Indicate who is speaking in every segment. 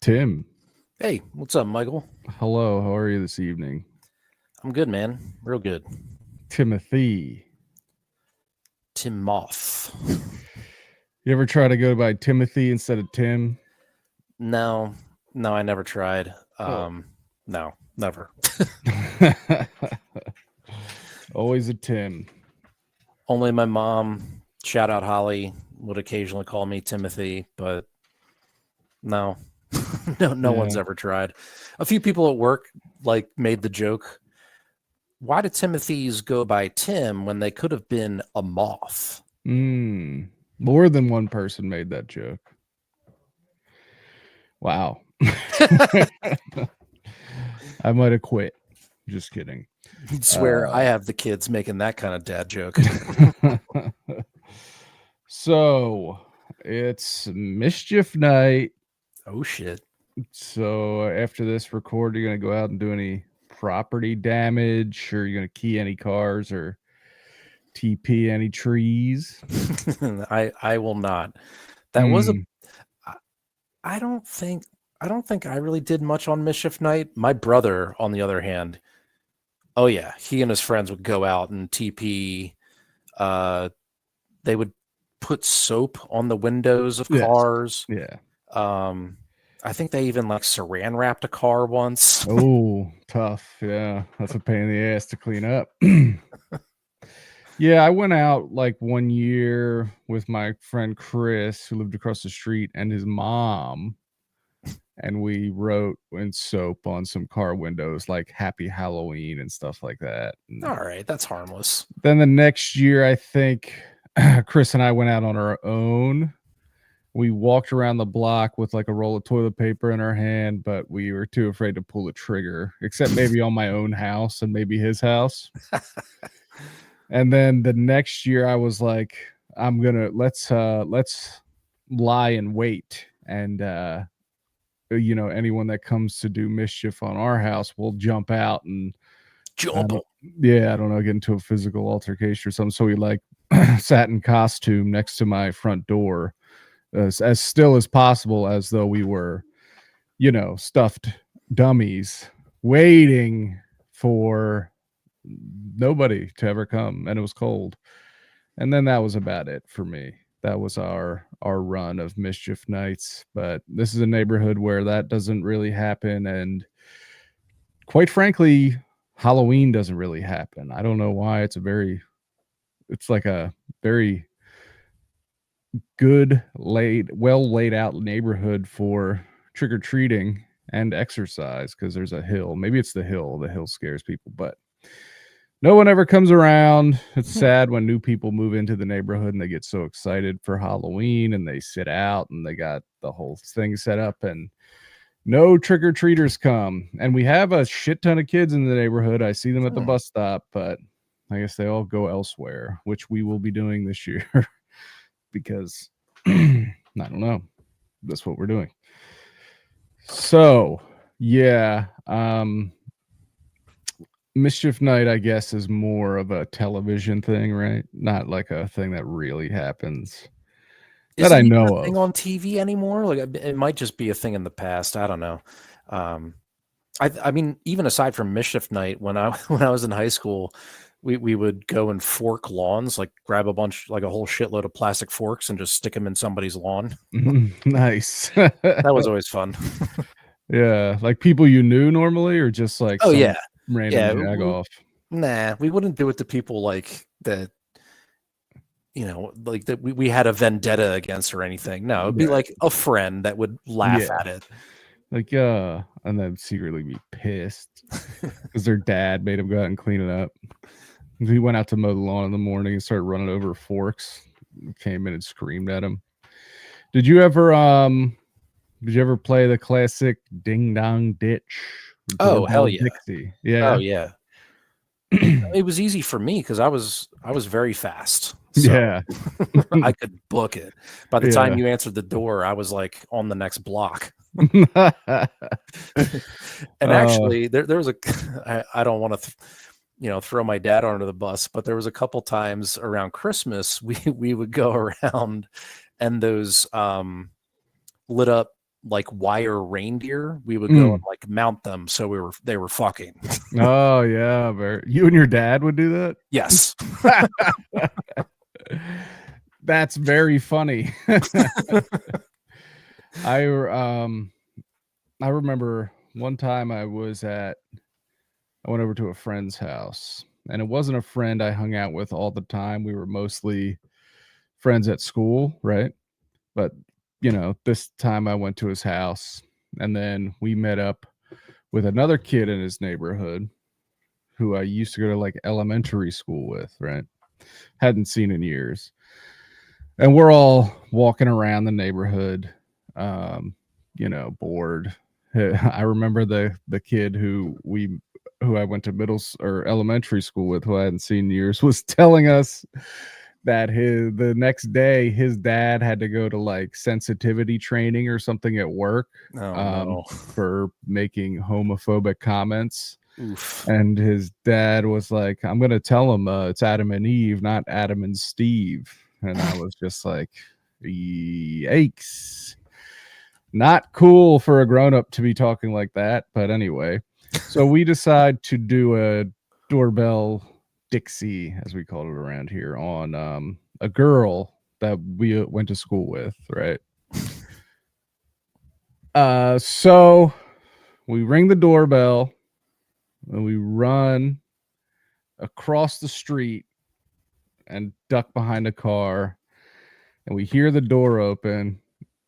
Speaker 1: Tim,
Speaker 2: Hey, what's up, Michael?
Speaker 1: hello. How are you this evening?
Speaker 2: I'm good, man. Real good.
Speaker 1: Timothy.
Speaker 2: Tim Moth.
Speaker 1: You ever try to go by Timothy instead of Tim?
Speaker 2: No, I never tried.
Speaker 1: Oh.
Speaker 2: No, never.
Speaker 1: Always a Tim.
Speaker 2: Only my mom, shout out Holly, would occasionally call me Timothy, but no, no one's
Speaker 1: Yeah.
Speaker 2: ever tried. A few people at work made the joke. Why did Timothys go by Tim when they could have been a moth?
Speaker 1: More than one person made that joke. Wow. I might have quit. Just kidding.
Speaker 2: You'd swear I have the kids making that kind of dad joke.
Speaker 1: So it's mischief night.
Speaker 2: Oh, shit.
Speaker 1: So after this record, you're gonna go out and do any property damage, or you're gonna key any cars or TP any trees?
Speaker 2: I will not. That was I don't think I really did much on Mischief Night. My brother, on the other hand, oh yeah, he and his friends would go out and TP. They would put soap on the windows of cars.
Speaker 1: Yeah.
Speaker 2: I think they even saran wrapped a car once.
Speaker 1: Oh, tough. Yeah, that's a pain in the ass to clean up. Yeah, I went out 1 year with my friend Chris, who lived across the street, and his mom, and we wrote in soap on some car windows like Happy Halloween and stuff like that. And
Speaker 2: all right, that's harmless.
Speaker 1: then the next year, I think Chris and I went out on our own. We walked around the block with a roll of toilet paper in our hand, but we were too afraid to pull the trigger, except maybe on my own house and maybe his house. And then the next year I was like, I'm gonna let's lie in wait, and anyone that comes to do mischief on our house will jump out and
Speaker 2: jump.
Speaker 1: Yeah, I don't know, get into a physical altercation or something. So we sat in costume next to my front door, as still as possible, as though we were, stuffed dummies waiting for nobody to ever come. And it was cold. And then that was about it for me. That was our run of mischief nights. But this is a neighborhood where that doesn't really happen. And quite frankly, Halloween doesn't really happen. I don't know why. It's like a very good, well laid out neighborhood for trick-or-treating and exercise, because there's a hill. Maybe it's the hill. The hill scares people, but no one ever comes around. It's sad when new people move into the neighborhood and they get so excited for Halloween and they sit out and they got the whole thing set up and no trick-or-treaters come. And we have a shit ton of kids in the neighborhood. I see them at the bus stop, but I guess they all go elsewhere, which we will be doing this year because I don't know. That's what we're doing. So, yeah, Mischief Night, I guess, is more of a television thing, right? Not like a thing that really happens that I know of.
Speaker 2: Thing on TV anymore? It might just be a thing in the past. I don't know. I mean, even aside from Mischief Night, when I was in high school, we would go and fork lawns, grab a whole shitload of plastic forks and just stick them in somebody's lawn.
Speaker 1: Nice.
Speaker 2: That was always fun.
Speaker 1: Yeah, people you knew normally, or just random jag-off?
Speaker 2: Nah, we wouldn't do it to people that, that we had a vendetta against or anything. No, it'd be a friend that would laugh at it.
Speaker 1: And then secretly be pissed because their dad made him go out and clean it up. He went out to mow the lawn in the morning and started running over forks. Came in and screamed at him. Did you ever play the classic Ding Dong Ditch?
Speaker 2: Oh, hell yeah.
Speaker 1: Dixie? Yeah.
Speaker 2: Oh yeah. It was easy for me because I was very fast. So
Speaker 1: yeah.
Speaker 2: I could book it. By the time you answered the door, I was on the next block. And
Speaker 1: Uh,
Speaker 2: actually, there was a I don't want to throw my dad under the bus, but there was a couple times around Christmas we would go around, and those lit up like wire reindeer, we would go and like mount them so they were fucking.
Speaker 1: Oh yeah, you and your dad would do that?
Speaker 2: Yes.
Speaker 1: That's very funny. I remember one time I went over to a friend's house, and it wasn't a friend I hung out with all the time. We were mostly friends at school, right? But this time I went to his house, and then we met up with another kid in his neighborhood who I used to go to like elementary school with, right? Hadn't seen in years. And we're all walking around the neighborhood, bored. I remember the kid who I went to or elementary school with, who I hadn't seen in years, was telling us that the next day his dad had to go to like sensitivity training or something at work,
Speaker 2: No.
Speaker 1: for making homophobic comments.
Speaker 2: Oof.
Speaker 1: And his dad was like, I'm gonna tell him it's Adam and Eve, not Adam and Steve. And I was just like, yikes. Not cool for a grown-up to be talking like that. But anyway, so we decide to do a doorbell Dixie, as we called it around here, on a girl that we went to school with, right? So we ring the doorbell and we run across the street and duck behind a car, and we hear the door open,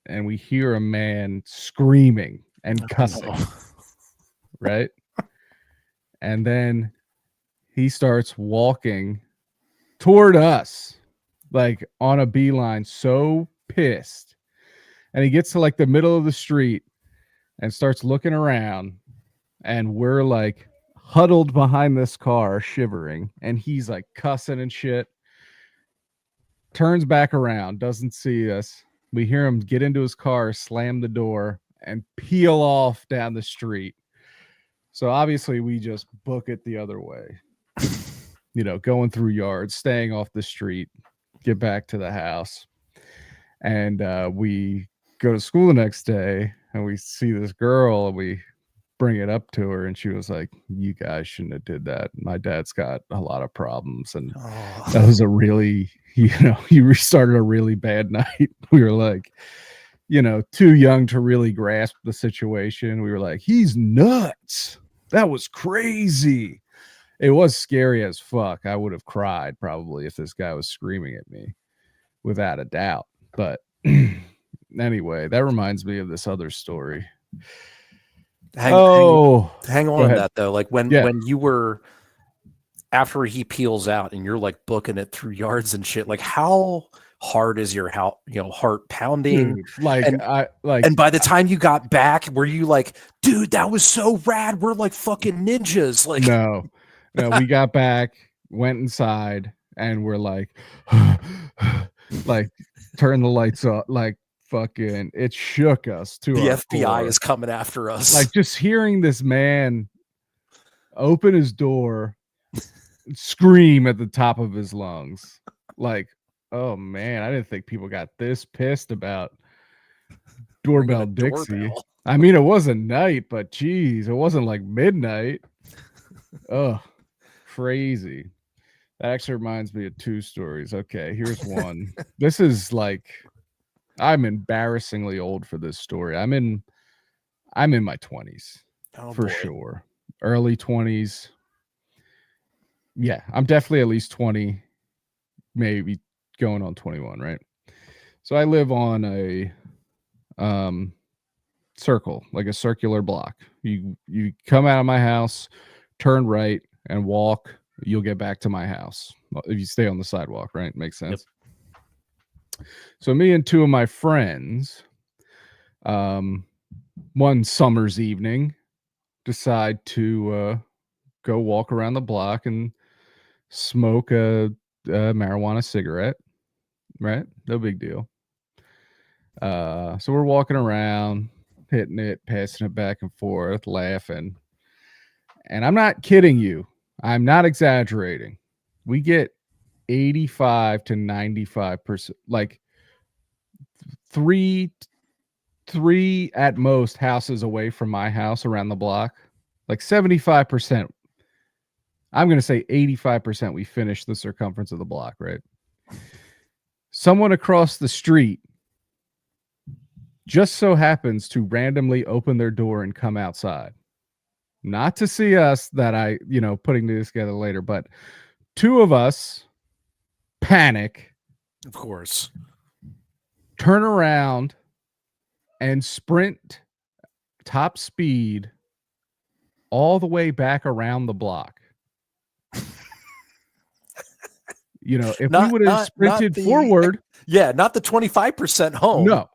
Speaker 1: and we hear a man screaming and cussing, right? And then he starts walking toward us, like on a beeline, so pissed. And he gets to like the middle of the street and starts looking around, and we're like huddled behind this car, shivering, and he's like cussing and shit. Turns back around, doesn't see us. We hear him get into his car, slam the door, and peel off down the street. So obviously we just book it the other way. Going through yards, staying off the street, get back to the house. And we go to school the next day, and we see this girl, and we bring it up to her, and she was like, you guys shouldn't have did that. My dad's got a lot of problems, and that was a really, he restarted a really bad night. We were like, too young to really grasp the situation. We were like, he's nuts. That was crazy. It was scary as fuck. I would have cried probably if this guy was screaming at me, without a doubt. But anyway, that reminds me of this other story.
Speaker 2: Hang on
Speaker 1: to
Speaker 2: that though. Like when you were, after he peels out and you're like booking it through yards and shit, like how hard is your heart pounding?
Speaker 1: Dude, and
Speaker 2: by the time you got back, were you like, dude, that was so rad, we're like fucking ninjas? Like
Speaker 1: no, we got back, went inside, and we're like like turn the lights off, like fucking, it shook us to
Speaker 2: the
Speaker 1: our
Speaker 2: FBI
Speaker 1: core.
Speaker 2: is coming after us.
Speaker 1: Like just hearing this man open his door, scream at the top of his lungs, like, oh man, I didn't think people got this pissed about doorbell Dixie. Doorbell. I mean, it wasn't night, but geez, it wasn't like midnight. Oh, crazy. That actually reminds me of two stories. Okay, here's one. This is like, I'm embarrassingly old for this story. I'm in my 20s, for sure. Early 20s. Yeah, I'm definitely at least 20, maybe going on 21, right? So I live on a circle, like a circular block. You come out of my house, turn right, and walk. You'll get back to my house if you stay on the sidewalk, right? Makes sense. Yep. So me and two of my friends, one summer's evening, decide to go walk around the block and smoke a marijuana cigarette, right? No big deal. So we're walking around, hitting it, passing it back and forth, laughing. And I'm not kidding you. I'm not exaggerating. We get 85 to 95%, like three at most houses away from my house around the block, like 75%. I'm going to say 85% we finished the circumference of the block, right? Someone across the street just so happens to randomly open their door and come outside. Not to see us, that I, putting this together later, but two of us panic,
Speaker 2: Of course.
Speaker 1: turn around and sprint top speed all the way back around the block. If we would have sprinted forward.
Speaker 2: Yeah, not the 25% home.
Speaker 1: No,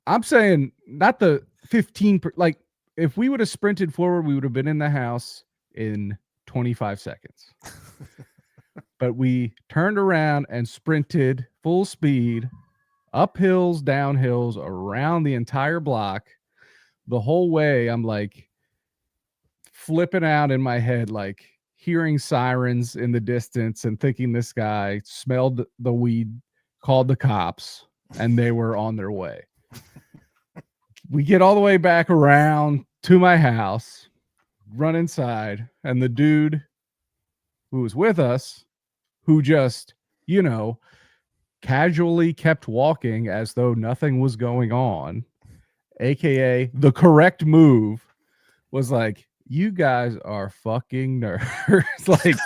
Speaker 1: I'm saying not the 15. Like, if we would have sprinted forward, we would have been in the house in 25 seconds. But we turned around and sprinted full speed up hills, down hills, around the entire block. The whole way, I'm like flipping out in my head, like hearing sirens in the distance and thinking this guy smelled the weed, called the cops, and they were on their way. We get all the way back around to my house, run inside, and the dude who was with us, who just, casually kept walking as though nothing was going on, aka the correct move, was like, you guys are fucking nerds. Like,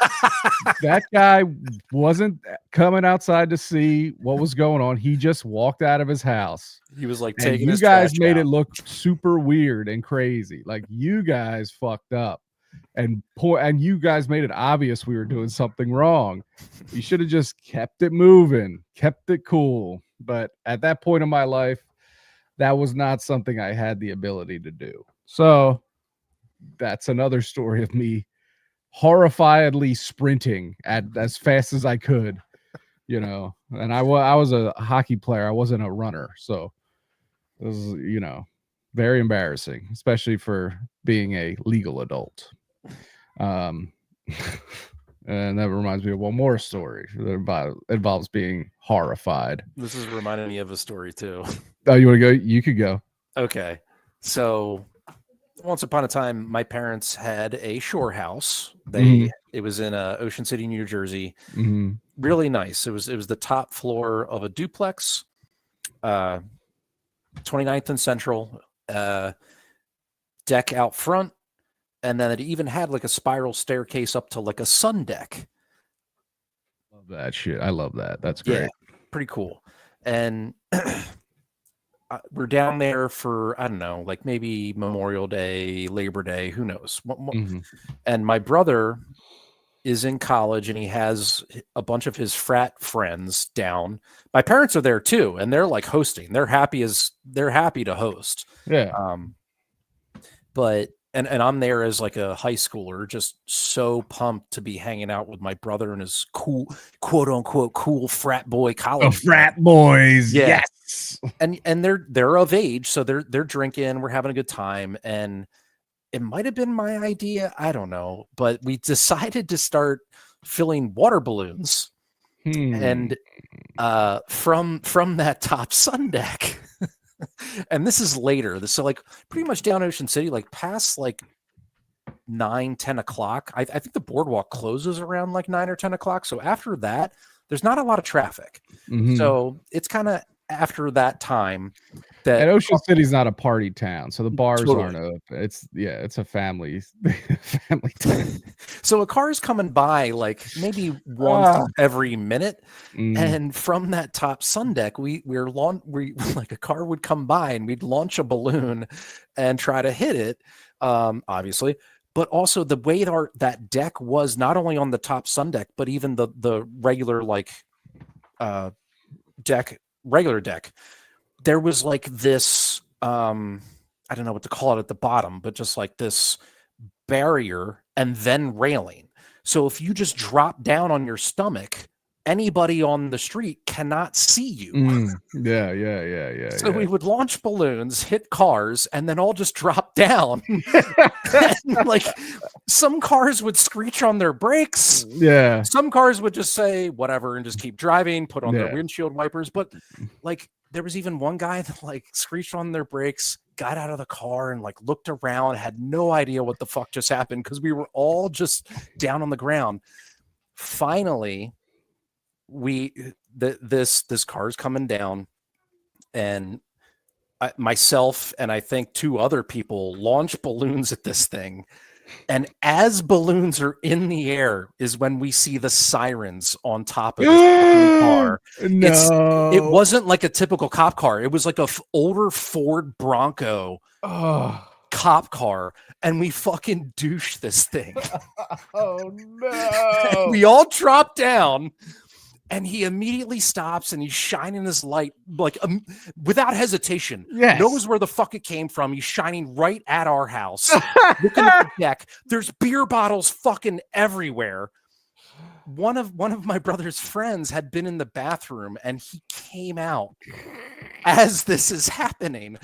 Speaker 1: that guy wasn't coming outside to see what was going on. He just walked out of his house.
Speaker 2: He was like,
Speaker 1: and you guys made it look super weird and crazy. Like, you guys fucked up, and you guys made it obvious we were doing something wrong. You should have just kept it moving, kept it cool. But at that point in my life, that was not something I had the ability to do. So that's another story of me horrifiedly sprinting at as fast as I could, and I was a hockey player. I wasn't a runner. So it was, very embarrassing, especially for being a legal adult. And that reminds me of one more story that involves being horrified.
Speaker 2: This is reminding me of a story too.
Speaker 1: Oh, you want to go? You could go.
Speaker 2: Okay. So once upon a time, my parents had a shore house. It was in Ocean City, New Jersey.
Speaker 1: Mm-hmm.
Speaker 2: Really nice. It was the top floor of a duplex, 29th and Central, deck out front, and then it even had like a spiral staircase up to like a sun deck.
Speaker 1: Love that shit. I love that. That's great.
Speaker 2: Yeah, pretty cool. And we're down there for, I don't know, like maybe Memorial Day, Labor Day, who knows.
Speaker 1: Mm-hmm.
Speaker 2: And my brother is in college and he has a bunch of his frat friends down. My parents are there too, and they're like hosting. They're happy to host.
Speaker 1: Yeah.
Speaker 2: But I'm there as like a high schooler, just so pumped to be hanging out with my brother and his cool, quote unquote, cool frat boy college.
Speaker 1: Frat boys.
Speaker 2: Yeah.
Speaker 1: Yes.
Speaker 2: And they're of age, so they're drinking, we're having a good time, and it might have been my idea, I don't know, but we decided to start filling water balloons. And from that top sun deck. And this is later. So like pretty much down Ocean City, like past like 9-10 o'clock. I think the boardwalk closes around like 9 or 10 o'clock. So after that, there's not a lot of traffic.
Speaker 1: Mm-hmm.
Speaker 2: So it's kind of after that time that,
Speaker 1: and Ocean City's not a party town, so the bars
Speaker 2: Totally.
Speaker 1: aren't up. It's a family town.
Speaker 2: So a car is coming by like maybe once every minute, and from that top sun deck, we like a car would come by and we'd launch a balloon and try to hit it, obviously. But also the way that deck was, not only on the top sun deck, but even the regular like regular deck, there was like this I don't know what to call it at the bottom, but just like this barrier and then railing. So if you just drop down on your stomach, anybody on the street cannot see you.
Speaker 1: Yeah.
Speaker 2: So we would launch balloons, hit cars, and then all just drop down. And, like, some cars would screech on their brakes.
Speaker 1: Yeah.
Speaker 2: Some cars would just say whatever and just keep driving, put on their
Speaker 1: Yeah.
Speaker 2: windshield wipers. But like, there was even one guy that like screeched on their brakes, got out of the car and like looked around, had no idea what the fuck just happened because we were all just down on the ground. Finally, this car's coming down, and myself and I think two other people launch balloons at this thing. And as balloons are in the air is when we see the sirens on top of the car.
Speaker 1: No,
Speaker 2: it wasn't like a typical cop car. It was like a older Ford Bronco cop car, and we fucking douche this thing.
Speaker 1: Oh no!
Speaker 2: We all drop down. And he immediately stops and he's shining his light like without hesitation.
Speaker 1: Yes.
Speaker 2: Knows where the fuck it came from. He's shining right at our house. Looking at the deck. There's beer bottles fucking everywhere. One of my brother's friends had been in the bathroom and he came out as this is happening.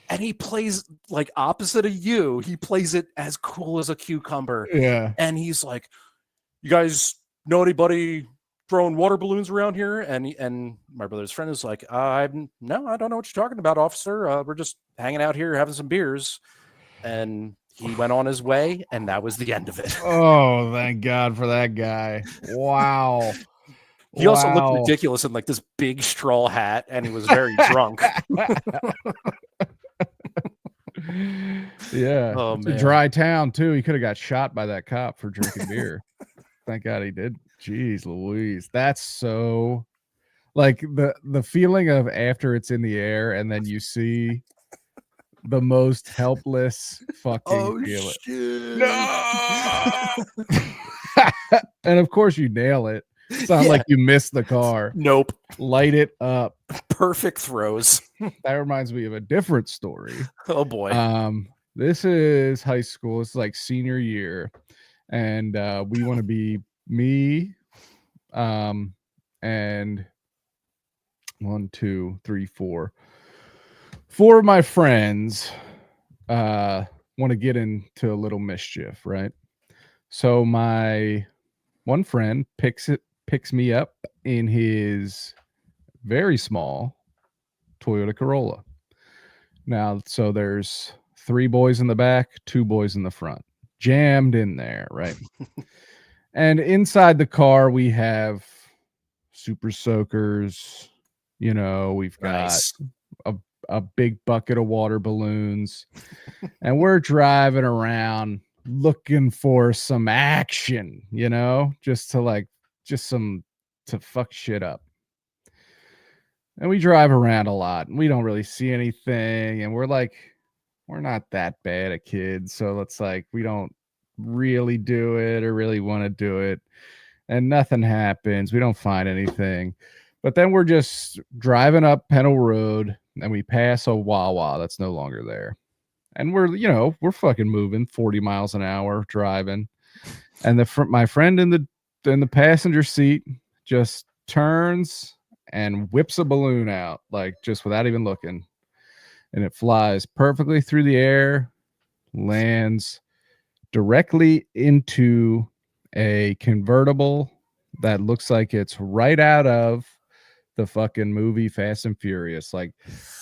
Speaker 2: And he plays like opposite of you. He plays it as cool as a cucumber.
Speaker 1: Yeah.
Speaker 2: And he's like, "You guys know anybody throwing water balloons around here?" And my brother's friend is like, no, I don't know what you're talking about, officer. We're just hanging out here having some beers. And he went on his way, and that was the end of it.
Speaker 1: Oh, thank God for that guy. Wow.
Speaker 2: He also looked ridiculous in like this big straw hat, and he was very drunk.
Speaker 1: Yeah.
Speaker 2: Oh,
Speaker 1: it's
Speaker 2: man.
Speaker 1: a dry town too. He could have got shot by that cop for drinking beer. Thank God he did. Jeez Louise. That's so like the feeling of after it's in the air and then you see the most helpless fucking feeling.
Speaker 2: Shit.
Speaker 1: No. And of course you nail it. It's not like you missed the car.
Speaker 2: Nope.
Speaker 1: Light it up.
Speaker 2: Perfect throws.
Speaker 1: That reminds me of a different story.
Speaker 2: Oh boy.
Speaker 1: This is high school. It's like senior year. And we want to be me, and 1, 2, 3, 4 of my friends want to get into a little mischief, right? So my one friend picks me up in his very small Toyota Corolla. Now, so there's 3 boys in the back, 2 boys in the front, jammed in there, right? And inside the car, we have super soakers. You know, we've got a big bucket of water balloons. And we're driving around looking for some action, you know, to fuck shit up. And we drive around a lot and we don't really see anything. And we're not that bad at kids. So it's like, we don't really do it or really want to do it, and nothing happens. We don't find anything. But then we're just driving up Pennell Road and we pass a Wawa that's no longer there, and we're fucking moving 40 miles an hour driving, and my friend in the passenger seat just turns and whips a balloon out, like just without even looking, and it flies perfectly through the air, lands directly into a convertible that looks like it's right out of the fucking movie Fast and Furious. Like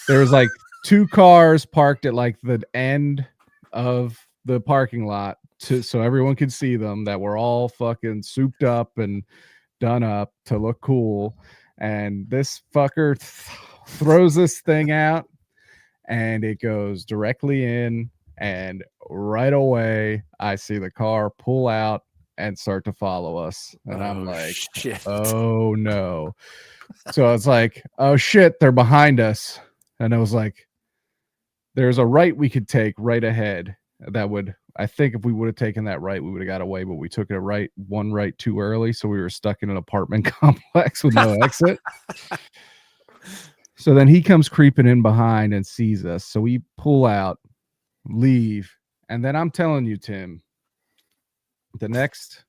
Speaker 1: there's like 2 cars parked at like the end of the parking lot so everyone could see them, that were all fucking souped up and done up to look cool. And this fucker throws this thing out and it goes directly in. And right away, I see the car pull out and start to follow us. And I'm like,
Speaker 2: shit.
Speaker 1: Oh no. So it's like, oh shit, they're behind us. And I was like, there's a right we could take right ahead. That would, I think if we would have taken that right, we would have got away, but we took it one right too early. So we were stuck in an apartment complex with no exit. So then he comes creeping in behind and sees us. So we pull out, leave, and then I'm telling you, Tim, the next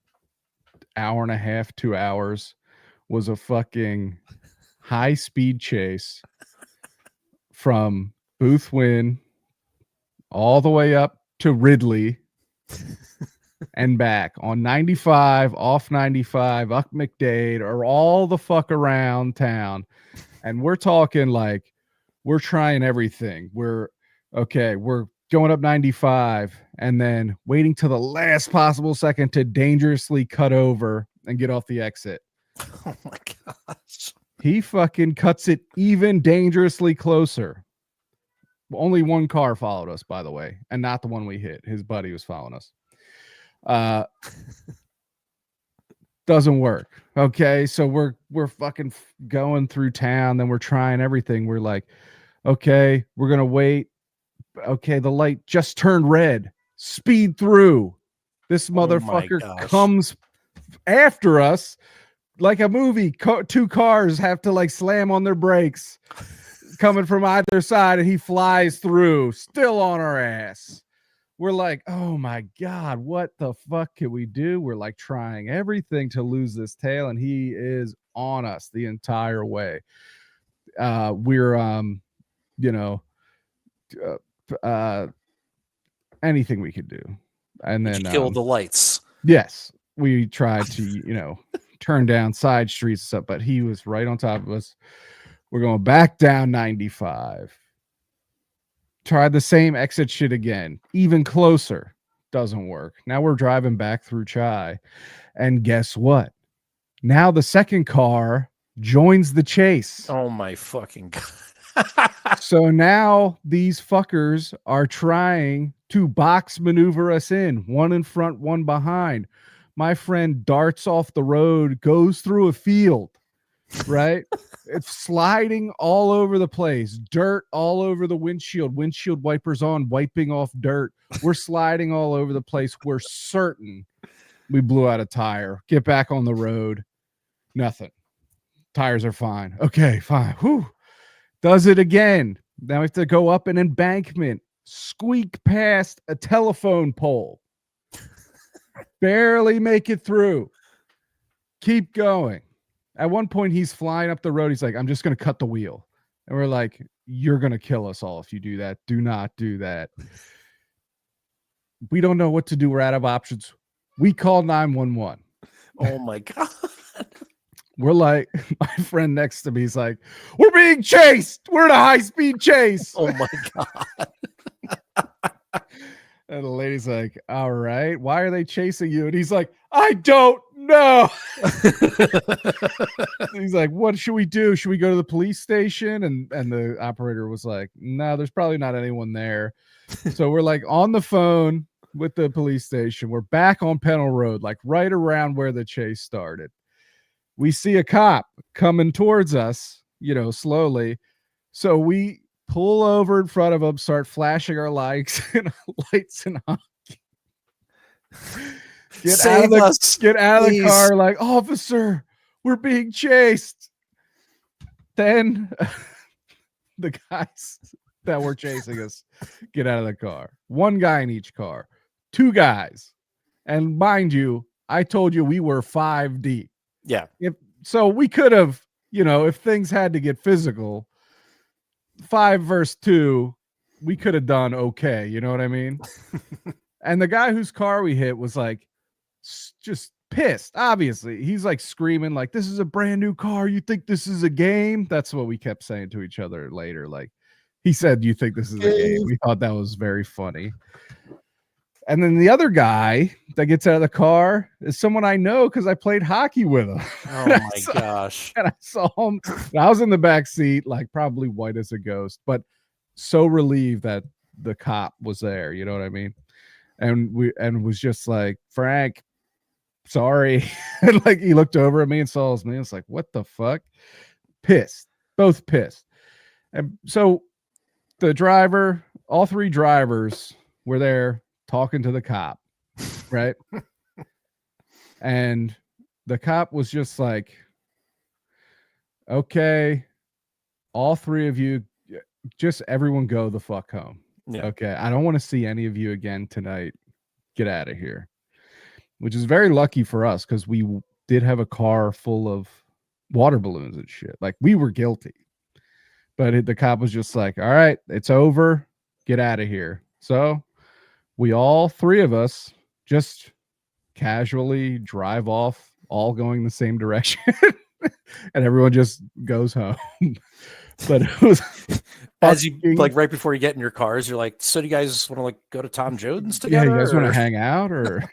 Speaker 1: hour and a half, 2 hours, was a fucking high-speed chase from Boothwyn all the way up to Ridley and back on 95, off 95, up McDade, or all the fuck around town. And we're talking like we're trying everything. We're going up 95 and then waiting till the last possible second to dangerously cut over and get off the exit.
Speaker 2: Oh my gosh.
Speaker 1: He fucking cuts it even dangerously closer. Only one car followed us, by the way, and not the one we hit. His buddy was following us. Doesn't work. Okay, so we're fucking going through town, then we're trying everything. We're like, okay, we're gonna wait. Okay, the light just turned red. Speed through. This motherfucker comes after us like a movie. Two cars have to like slam on their brakes coming from either side, and he flies through, still on our ass. We're like, oh my God, what the fuck can we do? We're like trying everything to lose this tail, and he is on us the entire way. We're anything we could do. And then
Speaker 2: kill the lights.
Speaker 1: Yes, we tried to, turn down side streets and stuff, but he was right on top of us. We're going back down 95. Tried the same exit shit again, even closer. Doesn't work. Now we're driving back through Chai. And guess what? Now the second car joins the chase.
Speaker 2: Oh my fucking God.
Speaker 1: So now these fuckers are trying to box maneuver us in, one in front, one behind. My friend darts off the road, goes through a field, right? It's sliding all over the place, dirt all over the windshield wipers on, wiping off dirt. We're sliding all over the place. We're certain we blew out a tire. Get back on the road. Nothing. Tires are fine. Okay, fine. Whew. Does it again. Now we have to go up an embankment, squeak past a telephone pole, barely make it through. Keep going. At one point, he's flying up the road. He's like, I'm just going to cut the wheel. And we're like, you're going to kill us all if you do that. Do not do that. We don't know what to do. We're out of options. We call 911.
Speaker 2: Oh, my God.
Speaker 1: We're like, my friend next to me is like, we're being chased. We're in a high-speed chase.
Speaker 2: Oh, my God.
Speaker 1: And the lady's like, all right, why are they chasing you? And he's like, I don't know. He's like, what should we do? Should we go to the police station? And the operator was like, no, there's probably not anyone there. So we're like on the phone with the police station. We're back on Pennell Road, like right around where the chase started. We see a cop coming towards us, slowly. So we pull over in front of him, start flashing our lights and honking. Get out of the car, like, officer, we're being chased. Then the guys that were chasing us get out of the car. One guy in each car, two guys. And mind you, I told you we were 5 deep.
Speaker 2: Yeah.
Speaker 1: So we could have, if things had to get physical, 5 versus 2, we could have done okay. You know what I mean? And the guy whose car we hit was like, just pissed. Obviously, he's like screaming, like, this is a brand new car. You think this is a game? That's what we kept saying to each other later. Like, he said, you think this is a game? We thought that was very funny. And then the other guy that gets out of the car is someone I know because I played hockey with him.
Speaker 2: Oh my gosh.
Speaker 1: And I saw him. And I was in the back seat, like probably white as a ghost, but so relieved that the cop was there. You know what I mean? And was just like, Frank, sorry. And like he looked over at me and saw me. It's like, what the fuck? Pissed. Both pissed. And so the driver, all 3 drivers were there talking to the cop, right? And the cop was just like, okay, all 3 of you, just everyone go the fuck home. Yeah. Okay, I don't want to see any of you again tonight. Get out of here. Which is very lucky for us because we did have a car full of, water balloons and shit. Like we were guilty. But the cop was just like, all right, it's over. Get out of here. So we all three of us just casually drive off, all going the same direction. And everyone just goes home. But it was
Speaker 2: as you like right before you get in your cars, you're like, so do you guys want to like go to Tom Jones together?
Speaker 1: Yeah, you guys want to hang out or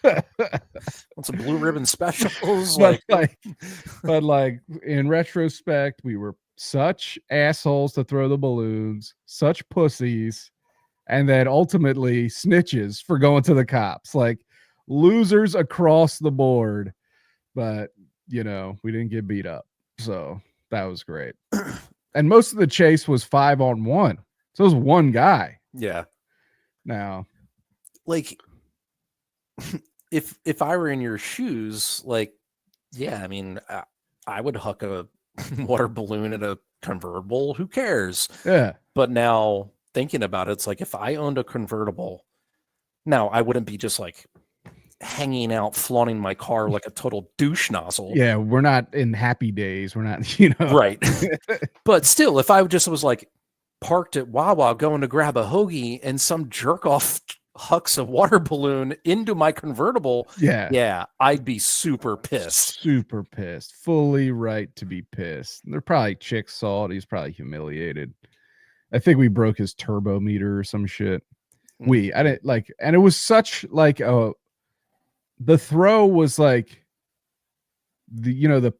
Speaker 2: want some blue ribbon specials? But
Speaker 1: like in retrospect, we were such assholes to throw the balloons, such pussies, and then ultimately snitches for going to the cops. Like losers across the board. But you know, we didn't get beat up. So that was great. And most of the chase was 5-on-1. So it was one guy.
Speaker 2: Yeah.
Speaker 1: Now,
Speaker 2: like if I were in your shoes, like, yeah, I mean, I would huck a water balloon at a convertible. Who cares?
Speaker 1: Yeah.
Speaker 2: But now thinking about it, it's like if I owned a convertible, now I wouldn't be just like hanging out, flaunting my car like a total douche nozzle.
Speaker 1: Yeah, we're not in Happy Days. We're not, you know.
Speaker 2: Right. But still, if I just was like parked at Wawa going to grab a hoagie and some jerk off hucks a water balloon into my convertible, yeah, I'd be super pissed.
Speaker 1: Super pissed. Fully right to be pissed. They're probably chicks saw it. He's probably humiliated. I think we broke his turbo meter or some shit. I didn't like, and it was such like the throw was like the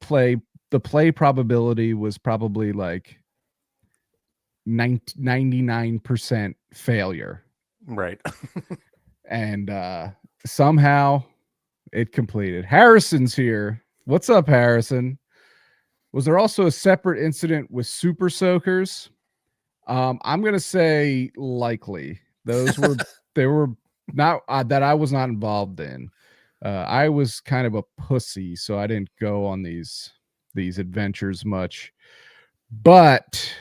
Speaker 1: play probability was probably like 99% failure.
Speaker 2: Right.
Speaker 1: And somehow it completed. Harrison's here. What's up, Harrison? Was there also a separate incident with super soakers? I'm gonna say likely. Those were they were not that I was not involved in. I was kind of a pussy, so I didn't go on these adventures much. But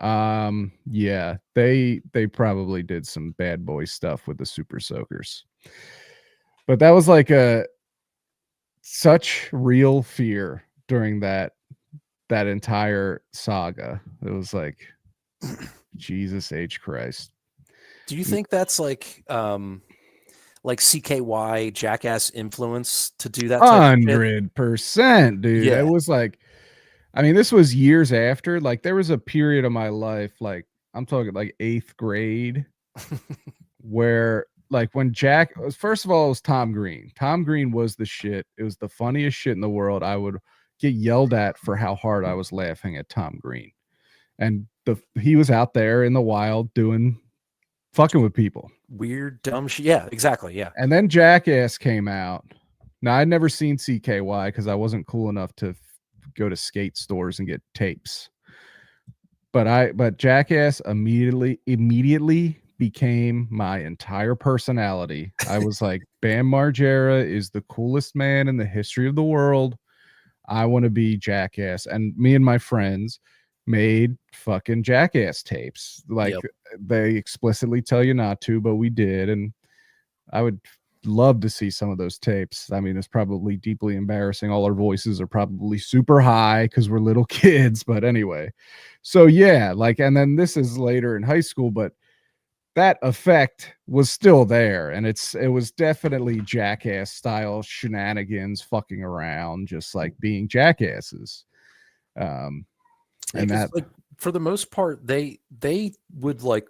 Speaker 1: yeah, they probably did some bad boy stuff with the super soakers. But that was like such real fear during that entire saga. It was like Jesus H. Christ.
Speaker 2: Do you think that's like CKY Jackass influence to do that?
Speaker 1: 100%, dude.
Speaker 2: Yeah.
Speaker 1: It was like, I mean, this was years after. Like, there was a period of my life, like I'm talking like 8th grade, where like when first of all, it was Tom Green. Tom Green was the shit. It was the funniest shit in the world. I would get yelled at for how hard I was laughing at Tom Green. And he was out there in the wild fucking with people.
Speaker 2: Weird, dumb shit. Yeah, exactly. Yeah.
Speaker 1: And then Jackass came out. Now, I'd never seen CKY because I wasn't cool enough to go to skate stores and get tapes. But Jackass immediately became my entire personality. I was like, Bam Margera is the coolest man in the history of the world. I want to be Jackass. And me and my friends made fucking Jackass tapes. Like, they explicitly tell you not to, but we did. And I would love to see some of those tapes. I mean, it's probably deeply embarrassing. All our voices are probably super high because we're little kids. But anyway, so yeah, like, and then this is later in high school, but that effect was still there. And it was definitely Jackass style shenanigans, fucking around, just like being jackasses. And that,
Speaker 2: like, for the most part, they would like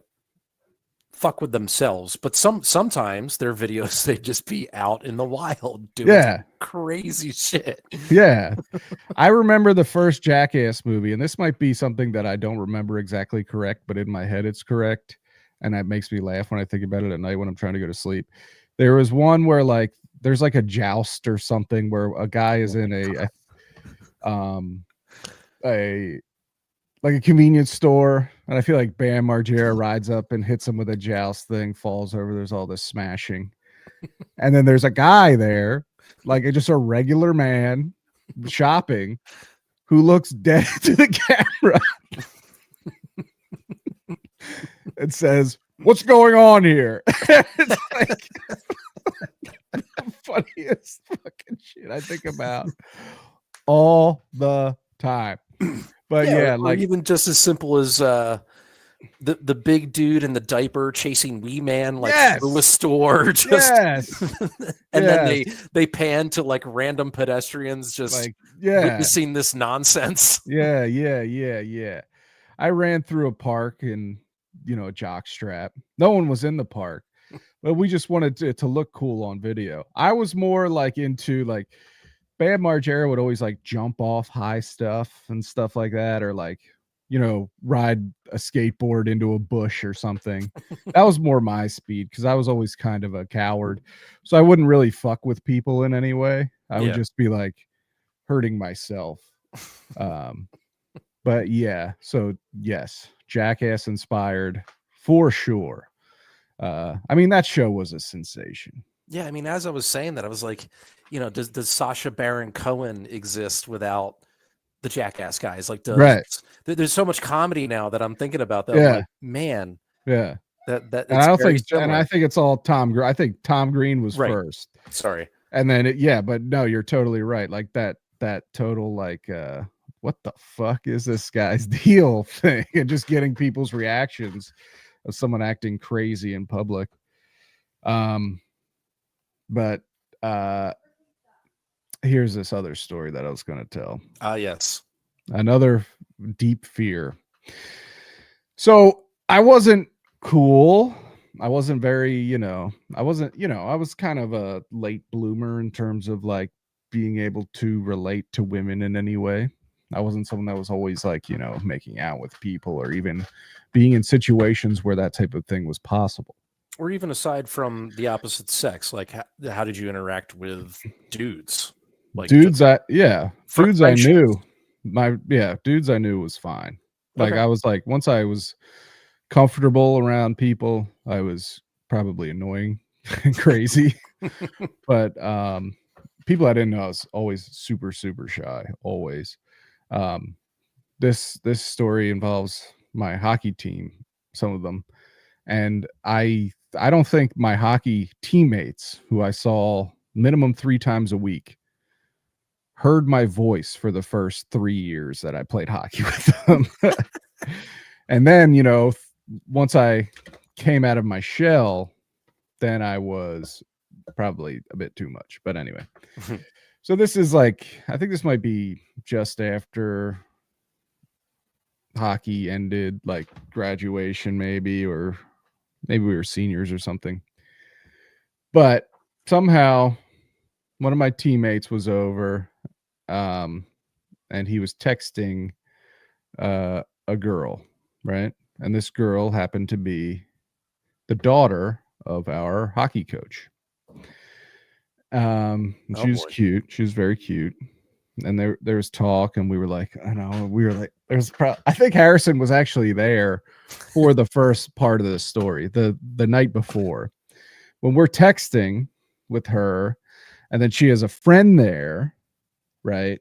Speaker 2: fuck with themselves, but sometimes their videos, they'd just be out in the wild doing crazy shit.
Speaker 1: Yeah. I remember the first Jackass movie, and this might be something that I don't remember exactly correct, but in my head it's correct. And that makes me laugh when I think about it at night when I'm trying to go to sleep. There was one where like there's like a joust or something where a guy is in a convenience store, and I feel like Bam Margera rides up and hits him with a joust thing, falls over. There's all this smashing. And then there's a guy there, like just a regular man shopping, who looks dead to the camera and says, "What's going on here?" It's like the funniest fucking shit I think about. all the time. But yeah,
Speaker 2: or
Speaker 1: like
Speaker 2: even just as simple as the big dude in the diaper chasing Wee Man like through a
Speaker 1: yes,
Speaker 2: store, just
Speaker 1: yes,
Speaker 2: and then
Speaker 1: yes,
Speaker 2: they pan to like random pedestrians just
Speaker 1: like yeah,
Speaker 2: witnessing this nonsense.
Speaker 1: yeah, yeah, yeah, yeah. I ran through a park in, a jock strap. No one was in the park, but we just wanted to look cool on video. I was more like into like Bam Margera would always like jump off high stuff and stuff like that, or like, ride a skateboard into a bush or something. That was more my speed because I was always kind of a coward. So I wouldn't really fuck with people in any way. I would
Speaker 2: Yeah.
Speaker 1: just be like hurting myself. Um, but yeah, so yes, Jackass inspired for sure. I mean, that show was a sensation.
Speaker 2: Yeah, I mean, as I was saying that, I was like, does Sacha Baron Cohen exist without the Jackass guys? Like,
Speaker 1: Right.
Speaker 2: there's so much comedy now that I'm thinking about that. I'm
Speaker 1: Yeah.
Speaker 2: like, man,
Speaker 1: Yeah.
Speaker 2: that
Speaker 1: And I
Speaker 2: it's
Speaker 1: don't
Speaker 2: very
Speaker 1: think, and I
Speaker 2: similar.
Speaker 1: think it's all Tom. I think Tom Green was
Speaker 2: Right.
Speaker 1: first,
Speaker 2: Sorry.
Speaker 1: and then yeah, but no, you're totally right. Like that total like, what the fuck is this guy's deal thing, and just getting people's reactions of someone acting crazy in public. But here's this other story that I was going to tell.
Speaker 2: Yes.
Speaker 1: Another deep fear. So I wasn't cool. I wasn't very, I wasn't, I was kind of a late bloomer in terms of like being able to relate to women in any way. I wasn't someone that was always like, making out with people or even being in situations where that type of thing was possible.
Speaker 2: Or even aside from the opposite sex, like how did you interact with dudes? Like
Speaker 1: dudes, dudes I
Speaker 2: friendship.
Speaker 1: knew. Dudes I knew was fine. Like
Speaker 2: Okay.
Speaker 1: I was like, once I was comfortable around people, I was probably annoying and crazy. But people I didn't know, I was always super, super shy. Always. This story involves my hockey team, some of them. And I don't think my hockey teammates, who I saw minimum 3 times a week, heard my voice for the first 3 years that I played hockey with them. And then, once I came out of my shell, then I was probably a bit too much. But anyway. So this is like, I think this might be just after hockey ended, like graduation maybe, or maybe we were seniors or something. But somehow one of my teammates was over, and he was texting a girl, right? And this girl happened to be the daughter of our hockey coach. She was cute. She was very cute. And there was talk, and we were like, I think Harrison was actually there for the first part of the story, the night before, when we're texting with her, and then she has a friend there, right?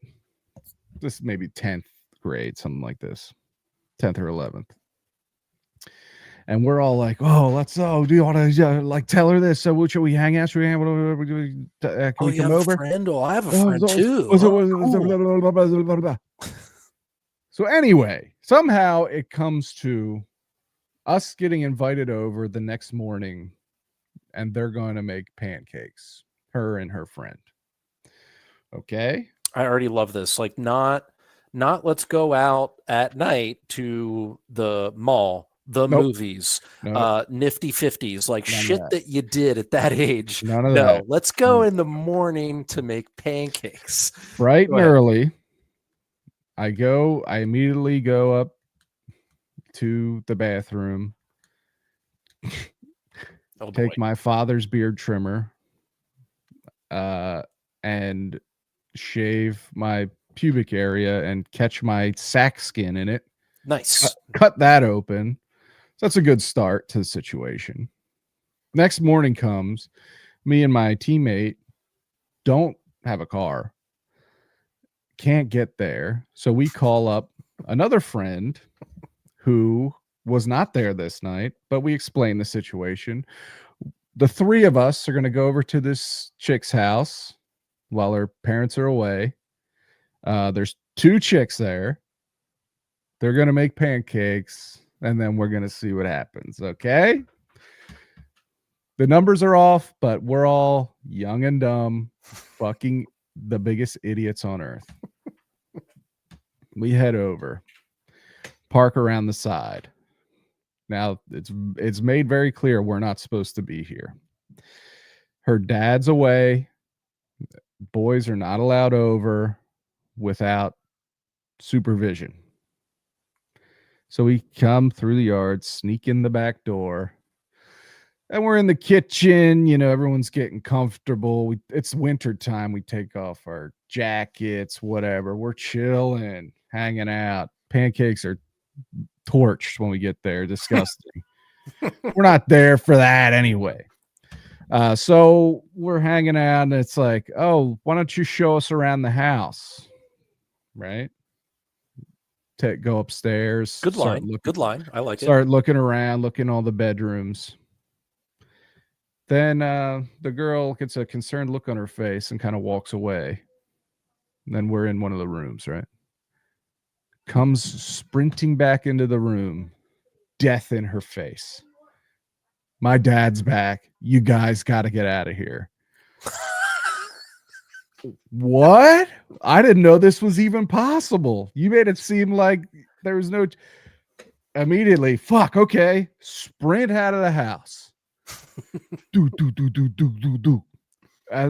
Speaker 1: This may be 10th grade, something like this, 10th or 11th. And we're all like, "Oh, do you want to like tell her this? So should we hang out? Should we hang out? Can we come over?"
Speaker 2: Friend? Oh, I have a friend too. Cool.
Speaker 1: So anyway, somehow it comes to us getting invited over the next morning, and they're going to make pancakes, her and her friend. Okay.
Speaker 2: I already love this. Like not let's go out at night to the mall, the
Speaker 1: Nope.
Speaker 2: movies,
Speaker 1: Nope.
Speaker 2: nifty 50s, like
Speaker 1: None of
Speaker 2: shit that you did at that age.
Speaker 1: None of
Speaker 2: No,
Speaker 1: that.
Speaker 2: let's go in the morning to make pancakes.
Speaker 1: Bright
Speaker 2: Go
Speaker 1: and
Speaker 2: ahead.
Speaker 1: early. I immediately go up to the bathroom, take my father's beard trimmer, and shave my pubic area and catch my sack skin in it.
Speaker 2: Nice.
Speaker 1: Cut that open. So that's a good start to the situation. Next morning comes, me and my teammate don't have a car, can't get there. So we call up another friend who was not there this night, but we explain the situation. The 3 of us are going to go over to this chick's house while her parents are away. There's two chicks there. They're going to make pancakes, and then we're going to see what happens. Okay. The numbers are off, but we're all young and dumb, fucking the biggest idiots on earth. We head over, park around the side. Now it's made very clear we're not supposed to be here. Her dad's away. Boys are not allowed over without supervision. So we come through the yard, sneak in the back door, and we're in the kitchen. You know, everyone's getting comfortable. It's winter time. We take off our jackets, whatever. We're chilling, hanging out. Pancakes are torched when we get there. Disgusting. We're not there for that anyway. So we're hanging out, and it's like, oh, why don't you show us around the house? Right? Go upstairs.
Speaker 2: Good line. Good line. I like it.
Speaker 1: Start looking around, looking all the bedrooms. Then the girl gets a concerned look on her face and kind of walks away. And then we're in one of the rooms, right? Comes sprinting back into the room, death in her face. My dad's back. You guys got to get out of here. What? I didn't know this was even possible. You made it seem like there was no. Immediately, fuck, okay. Sprint out of the house. Do.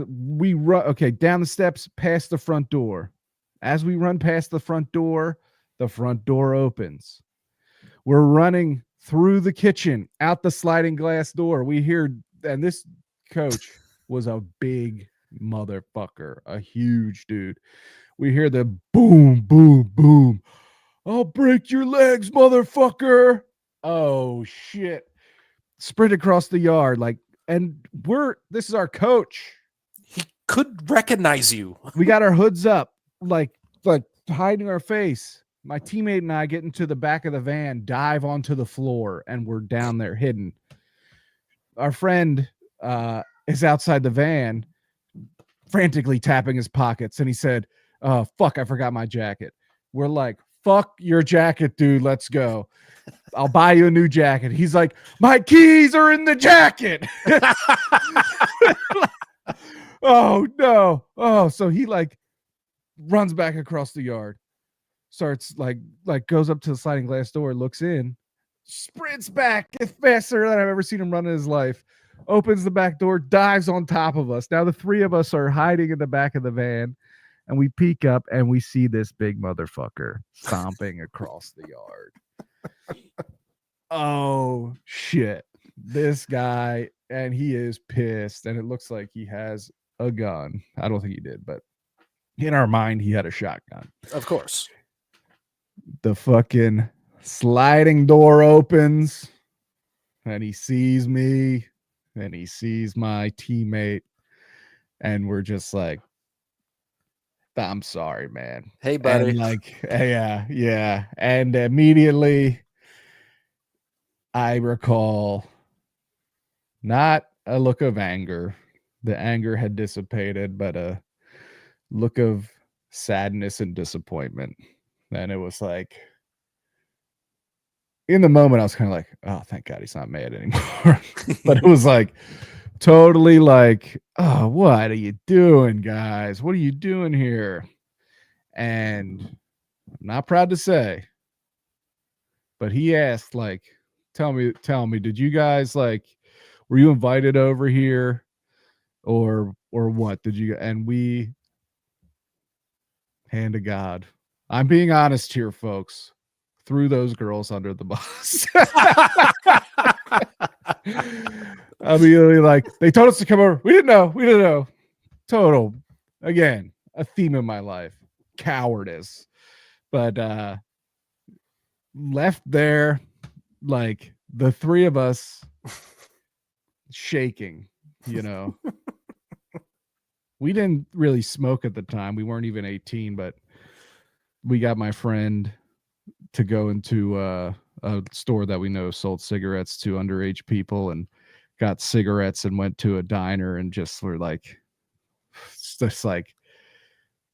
Speaker 1: We run, okay, down the steps, past the front door. As we run past the front door opens. We're running through the kitchen, out the sliding glass door. We hear, and this coach was a big motherfucker, a huge dude. We hear the boom, boom, boom. I'll break your legs, motherfucker. Oh, shit. Sprint across the yard, like, and this is our coach.
Speaker 2: He could recognize you.
Speaker 1: We got our hoods up, like hiding our face. My teammate and I get into the back of the van, dive onto the floor, and we're down there hidden. Our friend is outside the van, frantically tapping his pockets, and he said, "Oh, fuck, I forgot my jacket." We're like, "Fuck your jacket, dude. Let's go. I'll buy you a new jacket." He's like, "My keys are in the jacket." Oh, no. Oh, so he like runs back across the yard, starts like goes up to the sliding glass door, looks in, sprints back, gets faster than I've ever seen him run in his life, opens the back door, dives on top of us. Now the three of us are hiding in the back of the van, and we peek up and we see this big motherfucker stomping across the yard. Oh, shit. This guy, and he is pissed, and it looks like he has a gun. I don't think he did, but in our mind, he had a shotgun.
Speaker 2: Of course.
Speaker 1: The fucking sliding door opens, and he sees me, and he sees my teammate, and we're just like, "I'm sorry, man."
Speaker 2: Hey, buddy.
Speaker 1: And like, yeah. And immediately, I recall not a look of anger. The anger had dissipated, but a look of sadness and disappointment. And it was like, in the moment, I was kind of like, "Oh, thank God he's not mad anymore." But it was like, totally like, "Oh, what are you doing, guys? What are you doing here?" And I'm not proud to say, but he asked, like, tell me, did you guys, like, were you invited over here or what? Did you? And we, hand to God, I'm being honest here, folks, threw those girls under the bus. I mean, like, they told us to come over. We didn't know. Total, again, a theme in my life, cowardice. But left there, like, the three of us shaking, you know. We didn't really smoke at the time. We weren't even 18, but we got my friend to go into a store that we know sold cigarettes to underage people, and got cigarettes, and went to a diner, and just were like, just like,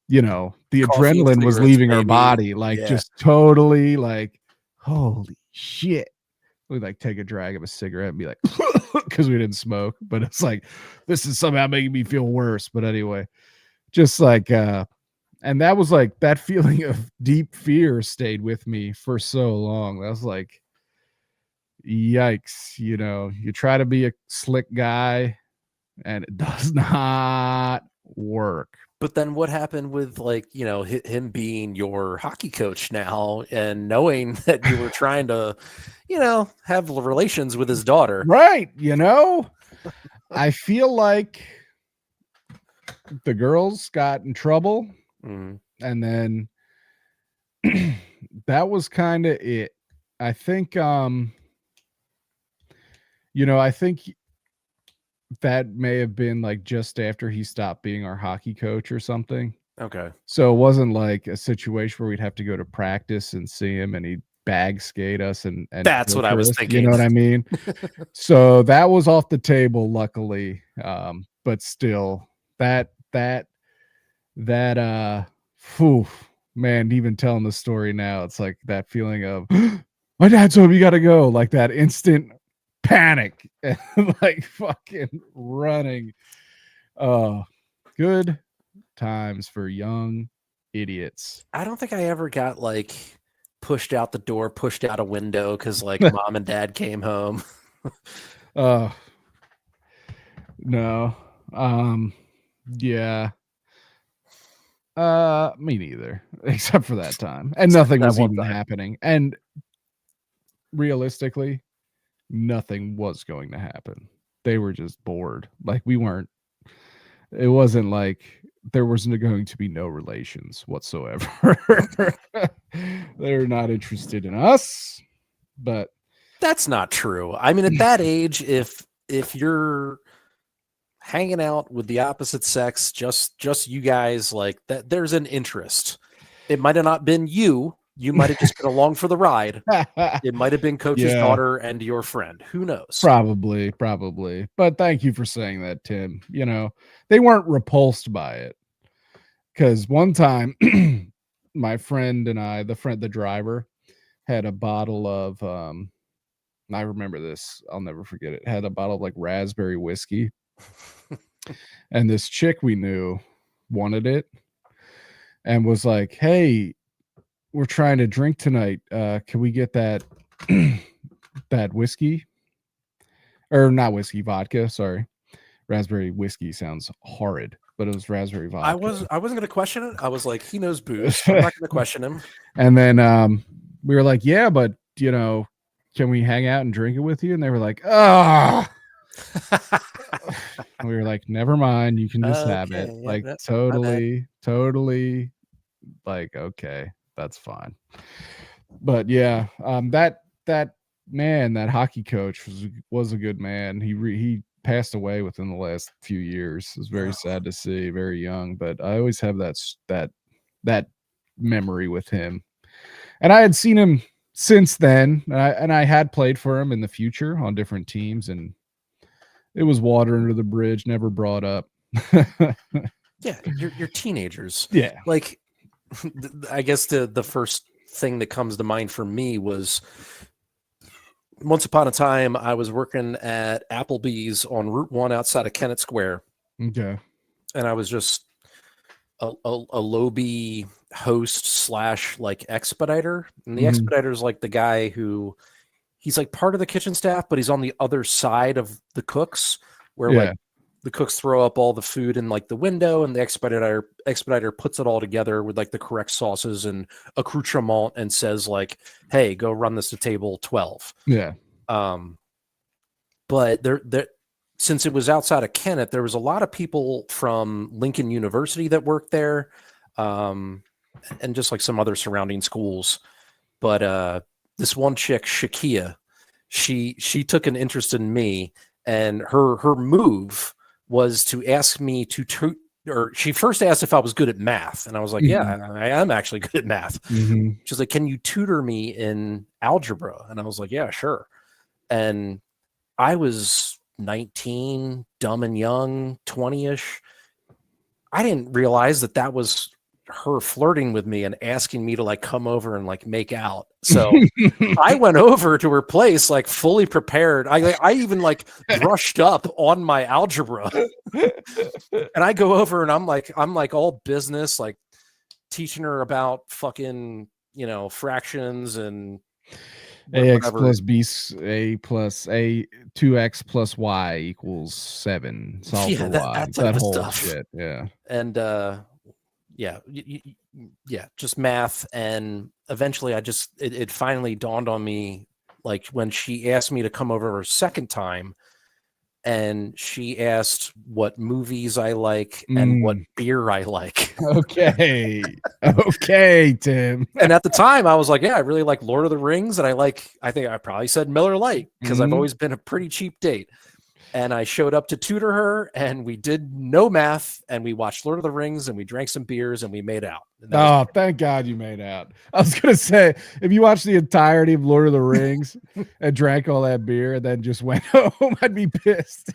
Speaker 1: you know, the
Speaker 2: Coffee and
Speaker 1: adrenaline was
Speaker 2: cigarettes,
Speaker 1: leaving our
Speaker 2: baby.
Speaker 1: body, like
Speaker 2: Yeah.
Speaker 1: just totally like, holy shit. We'd like take a drag of a cigarette and be like, because we didn't smoke, but it's like, this is somehow making me feel worse. But anyway, just like, and that was like that feeling of deep fear stayed with me for so long. That was like, yikes, you know, you try to be a slick guy and it does not work.
Speaker 2: But then what happened with, like, you know, him being your hockey coach now and knowing that you were trying to, you know, have relations with his daughter?
Speaker 1: Right. You know, I feel like the girls got in trouble
Speaker 2: Mm.
Speaker 1: and then that was kind of it. I think, you know, I think that may have been like just after he stopped being our hockey coach or something.
Speaker 2: Okay.
Speaker 1: So it wasn't like a situation where we'd have to go to practice and see him and he'd bag skate us and
Speaker 2: That's what I
Speaker 1: torture
Speaker 2: was
Speaker 1: us, you know
Speaker 2: thinking.
Speaker 1: what I mean? So that was off the table, luckily. But still, that whew, man, even telling the story now, it's like that feeling of my dad told me you gotta go, like that instant panic and like fucking running. Good times for young idiots.
Speaker 2: I don't think I ever got, like, pushed out the door, pushed out a window because, like, mom and dad came home.
Speaker 1: No. Yeah. Me neither, except for that time. And nothing
Speaker 2: that
Speaker 1: was
Speaker 2: one
Speaker 1: even
Speaker 2: time.
Speaker 1: happening. And realistically, nothing was going to happen. They were just bored. Like we weren't, it wasn't like there was going to be no relations whatsoever. They're not interested in us, but
Speaker 2: That's not true. I mean, at that age, if you're hanging out with the opposite sex, just you guys, like that, there's an interest. It might have not been you. You might have just been along for the ride. It might have been coach's
Speaker 1: yeah,
Speaker 2: daughter and your friend. Who knows?
Speaker 1: probably. But thank you for saying that, Tim. You know, they weren't repulsed by it. Because one time, my friend and I, the driver, had a bottle of I remember this, I'll never forget it. Had a bottle of like raspberry whiskey. And this chick we knew wanted it and was like, "Hey, we're trying to drink tonight. Can we get that that whiskey? Or not whiskey, vodka, sorry. Raspberry whiskey sounds horrid, but it was raspberry vodka."
Speaker 2: I wasn't gonna question it. I was like, he knows booze. I'm not gonna question him.
Speaker 1: And then we were like, "Yeah, but you know, can we hang out and drink it with you?" And they were like, "Ah." We were like, "Never mind, you can just have it."
Speaker 2: Okay, yeah,
Speaker 1: Like
Speaker 2: my bad.
Speaker 1: totally like, okay, that's fine. But yeah, that man, that hockey coach was a good man. He passed away within the last few years. It was very sad to see, very young, but I always have that memory with him. And I had seen him since then, and I had played for him in the future on different teams, and it was water under the bridge, never brought up.
Speaker 2: Yeah, you're teenagers.
Speaker 1: Yeah.
Speaker 2: Like, I guess the first thing that comes to mind for me was once upon a time I was working at Applebee's on Route 1 outside of Kennett Square,
Speaker 1: Okay.
Speaker 2: and I was just a lobby host slash like expediter. And the
Speaker 1: Mhm.
Speaker 2: expediter is like the guy who he's like part of the kitchen staff, but he's on the other side of the cooks, where like
Speaker 1: Yeah.
Speaker 2: the cooks throw up all the food in like the window, and the expediter puts it all together with like the correct sauces and accoutrement, and says like, "Hey, go run this to table 12."
Speaker 1: Yeah.
Speaker 2: But there, since it was outside of Kennett, there was a lot of people from Lincoln University that worked there, and just like some other surrounding schools. But this one chick, Shakia, she took an interest in me, and her move was to ask me or she first asked if I was good at math, and I was like, "Yeah,
Speaker 1: Mhm.
Speaker 2: I am actually good at math."
Speaker 1: Mhm.
Speaker 2: She's like, "Can you tutor me in algebra?" And I was like, "Yeah, sure." And I was 19, dumb and young, 20-ish. I didn't realize that was her flirting with me and asking me to like come over and like make out. So I went over to her place like fully prepared. I even like brushed up on my algebra, and I go over and I'm like all business, like teaching her about fucking, you know, fractions and
Speaker 1: ax
Speaker 2: whatever.
Speaker 1: plus b a plus a 2x plus y equals 7. Solve
Speaker 2: Yeah,
Speaker 1: for
Speaker 2: that
Speaker 1: y.
Speaker 2: type
Speaker 1: That
Speaker 2: of
Speaker 1: whole
Speaker 2: stuff.
Speaker 1: shit. Yeah.
Speaker 2: And yeah, yeah, just math. And eventually it finally dawned on me, like when she asked me to come over a second time, and she asked what movies I like and what beer I like.
Speaker 1: Okay. Okay, Tim.
Speaker 2: And at the time I was like, yeah, I really like Lord of the Rings, and I think I probably said Miller Lite because I've always been a pretty cheap date. And I showed up to tutor her, and we did no math, and we watched Lord of the Rings, and we drank some beers, and we made out.
Speaker 1: Oh, thank God you made out. I was gonna say, if you watched the entirety of Lord of the Rings and drank all that beer and then just went home, I'd be pissed.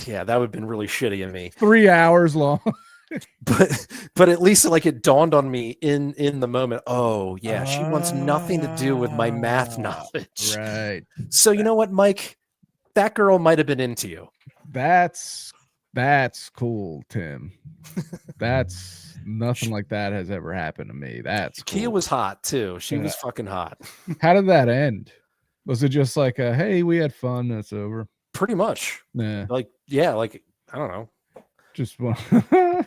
Speaker 2: Yeah, that would have been really shitty of me.
Speaker 1: 3 hours long.
Speaker 2: But at least like it dawned on me in the moment. Oh yeah, she wants nothing to do with my math knowledge.
Speaker 1: Right.
Speaker 2: So you know what, Mike? That girl might have been into you.
Speaker 1: That's cool, Tim. That's nothing like that has ever happened to me. That's cool.
Speaker 2: Kia was hot too. She was fucking hot.
Speaker 1: How did that end? Was it just like a hey, we had fun, that's over?
Speaker 2: Pretty much.
Speaker 1: Nah.
Speaker 2: Like, yeah, like I don't know.
Speaker 1: Just one.
Speaker 2: I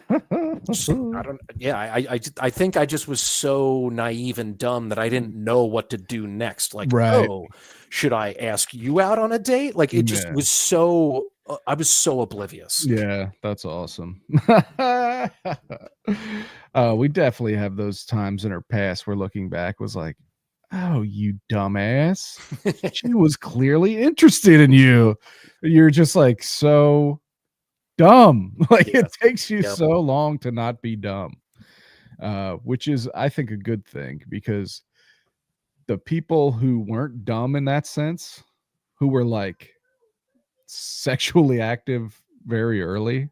Speaker 2: don't. Yeah, I think I just was so naive and dumb that I didn't know what to do next. Like,
Speaker 1: right.
Speaker 2: oh, should I ask you out on a date? Like, it just was so. I was so oblivious.
Speaker 1: Yeah, that's awesome. We definitely have those times in our past where looking back was like, oh, you dumbass. She was clearly interested in you. You're just like so dumb. Like it takes you so long to not be dumb, which is, I think, a good thing, because the people who weren't dumb in that sense, who were like sexually active very early,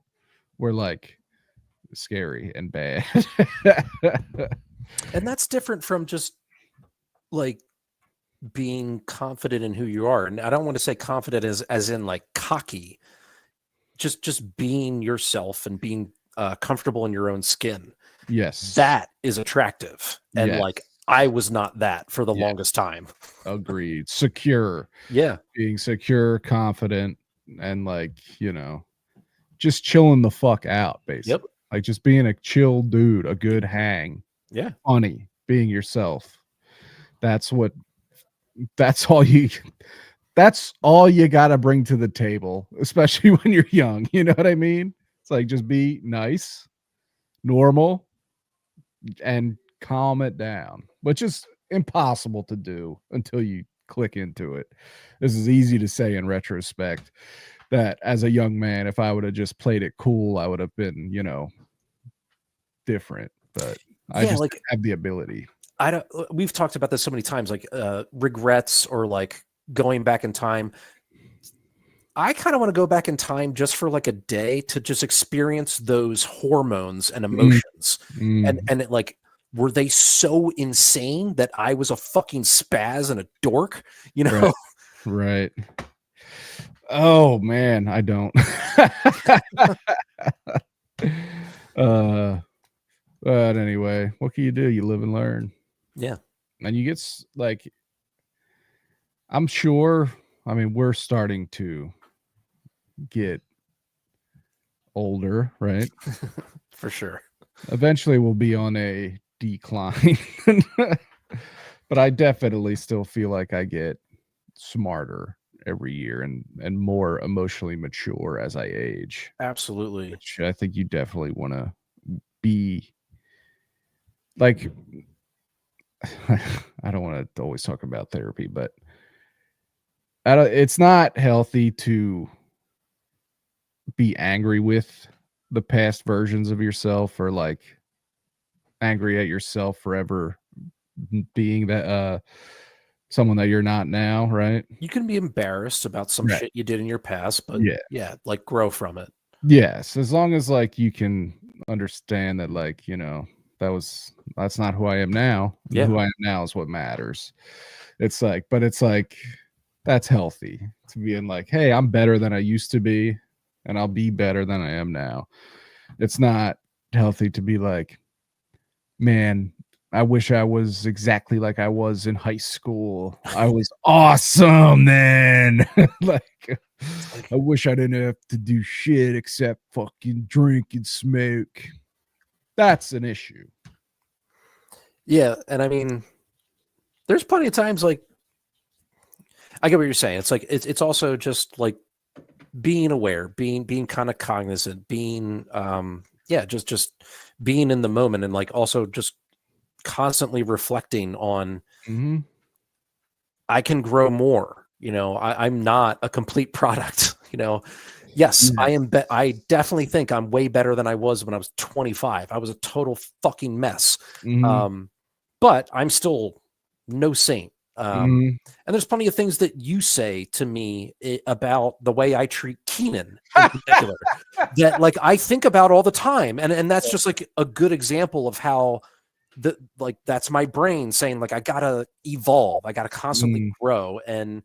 Speaker 1: were like scary and bad.
Speaker 2: And that's different from just like being confident in who you are. And I don't want to say confident as in like cocky, just being yourself and being comfortable in your own skin.
Speaker 1: Yes,
Speaker 2: that is attractive. And like I was not that for the longest time.
Speaker 1: Agreed. Secure.
Speaker 2: Yeah.
Speaker 1: Being secure, confident, and like, you know, just chilling the fuck out, basically.
Speaker 2: Yep.
Speaker 1: Like just being a chill dude, a good hang.
Speaker 2: Yeah.
Speaker 1: Funny, being yourself. That's all you got to bring to the table, especially when you're young. You know what I mean? It's like, just be nice, normal, and calm it down, which is impossible to do until you click into it. This is easy to say in retrospect, that as a young man, if I would have just played it cool, I would have been, you know, different. But I just like have the ability.
Speaker 2: We've talked about this so many times, like regrets or like going back in time. I kind of want to go back in time just for like a day to just experience those hormones and emotions. And it, like, were they so insane that I was a fucking spaz and a dork, you know?
Speaker 1: Right. Oh man, I don't. But anyway, what can you do? You live and learn.
Speaker 2: Yeah.
Speaker 1: And you get like, I'm sure, I mean, we're starting to get older, right?
Speaker 2: For sure.
Speaker 1: Eventually we'll be on a decline. But I definitely still feel like I get smarter every year and more emotionally mature as I age.
Speaker 2: Absolutely.
Speaker 1: Which I think you definitely want to be. Like, I don't want to always talk about therapy, but it's not healthy to be angry with the past versions of yourself, or like angry at yourself forever being that someone that you're not now, right?
Speaker 2: You can be embarrassed about some shit you did in your past, but yeah, like grow from it.
Speaker 1: Yes, as long as like you can understand that, like, that's not who I am now. And
Speaker 2: Yeah.
Speaker 1: who I am now is what matters. It's like, but it's like, that's healthy to being like, hey, I'm better than I used to be, and I'll be better than I am now. It's not healthy to be like, man, I wish I was exactly like I was in high school. I was awesome then. Like, I wish I didn't have to do shit except fucking drink and smoke. That's an issue.
Speaker 2: Yeah, and I mean, there's plenty of times like I get what you're saying. It's like it's also just like being aware, being kind of cognizant, being just being in the moment, and like also just constantly reflecting on
Speaker 1: Mm-hmm.
Speaker 2: I can grow more. I'm not a complete product. Yes, I
Speaker 1: Yes.
Speaker 2: am. I definitely think I'm way better than I was when I was 25. I was a total fucking mess.
Speaker 1: Mm-hmm.
Speaker 2: But I'm still no saint.
Speaker 1: Mm-hmm.
Speaker 2: And there's plenty of things that you say to me about the way I treat Keenan in particular that like I think about all the time. And that's just like a good example of how that's my brain saying like I gotta evolve, I gotta constantly
Speaker 1: Mm-hmm.
Speaker 2: grow and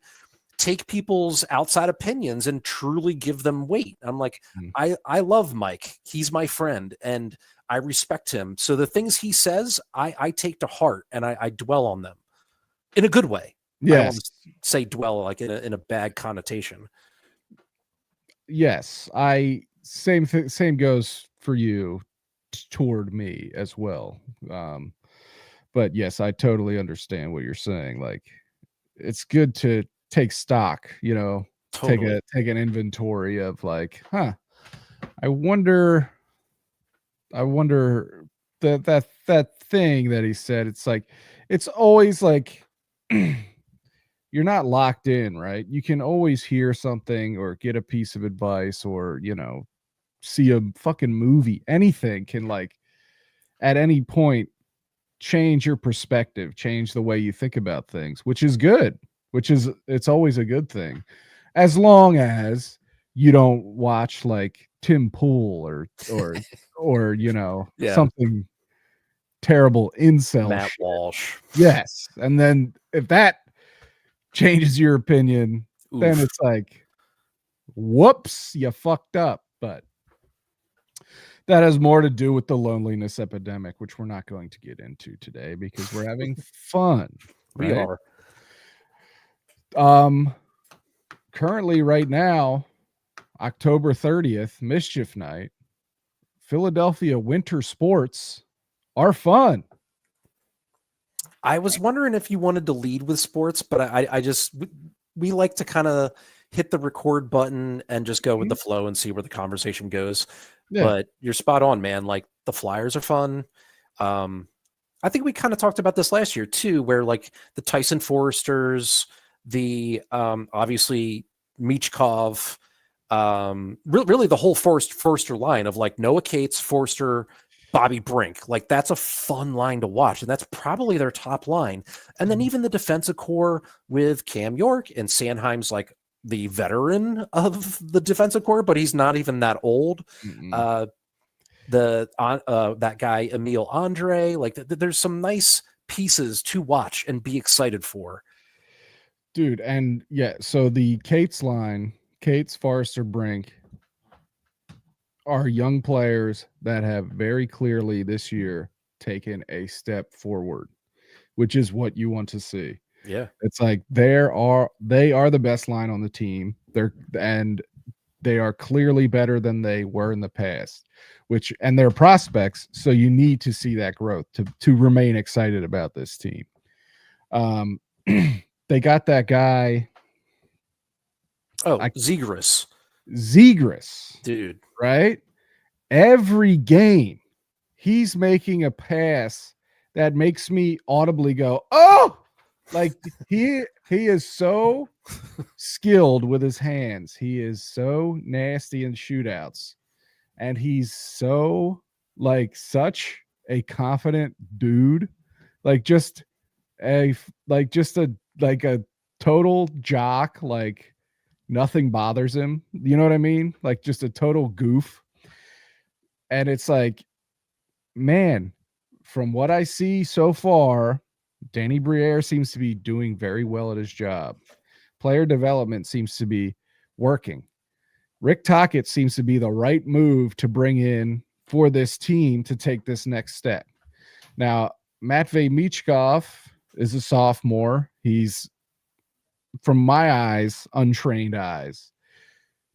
Speaker 2: take people's outside opinions and truly give them weight. I'm like, I love Mike. He's my friend and I respect him. So the things he says, I take to heart and I dwell on them in a good way. I don't want
Speaker 1: Yes.
Speaker 2: to say dwell like in a bad connotation.
Speaker 1: Yes. Same goes for you toward me as well. But yes, I totally understand what you're saying. Like, it's good to take stock,
Speaker 2: Totally.
Speaker 1: take an inventory of like, I wonder that thing that he said. It's like, it's always like, you're not locked in, right? You can always hear something or get a piece of advice or, see a fucking movie. Anything can, like, at any point change your perspective, change the way you think about things, which is good, it's always a good thing. As long as you don't watch like Tim Pool or
Speaker 2: Yeah.
Speaker 1: something terrible incel
Speaker 2: Matt
Speaker 1: shit.
Speaker 2: Walsh.
Speaker 1: Yes. And then if that changes your opinion, then
Speaker 2: Oof.
Speaker 1: it's like, whoops, you fucked up. But that has more to do with the loneliness epidemic, which we're not going to get into today because we're having fun,
Speaker 2: We
Speaker 1: right?
Speaker 2: are.
Speaker 1: Currently right now, October 30th, Mischief Night, Philadelphia winter sports are fun.
Speaker 2: I was wondering if you wanted to lead with sports, but I just we like to kind of hit the record button and just go with the flow and see where the conversation goes.
Speaker 1: Yeah.
Speaker 2: But you're spot on, man. Like the Flyers are fun. I think we kind of talked about this last year too, where like the Tyson Foresters, the obviously Michkov, really the whole Forster line of like Noah Cates, Forster, Bobby Brink. Like that's a fun line to watch, and that's probably their top line. And then even the defensive core with Cam York and Sanheim's like the veteran of the defensive core, but he's not even that old.
Speaker 1: Mm-mm.
Speaker 2: That guy Emil Andre, like there's some nice pieces to watch and be excited for.
Speaker 1: Dude, and yeah, so the Cates line, Cates, Forrester, Brink, are young players that have very clearly this year taken a step forward, which is what you want to see.
Speaker 2: Yeah.
Speaker 1: It's like they are the best line on the team. They are clearly better than they were in the past, and they're prospects, so you need to see that growth to remain excited about this team. They got that guy.
Speaker 2: Oh, Zegras.
Speaker 1: Zegras,
Speaker 2: Dude.
Speaker 1: right? Every game, he's making a pass that makes me audibly go, "Oh!" Like he is so skilled with his hands. He is so nasty in shootouts, and he's so like such a confident dude. Like just just a total jock. Like nothing bothers him. You know what I mean? Like just a total goof. And it's like man, from what I see so far, Danny Briere seems to be doing very well at his job. Player development seems to be working. Rick Tocchet seems to be the right move to bring in for this team to take this next step. Now, Matvey Michkov is a sophomore. He's, from my eyes, untrained eyes,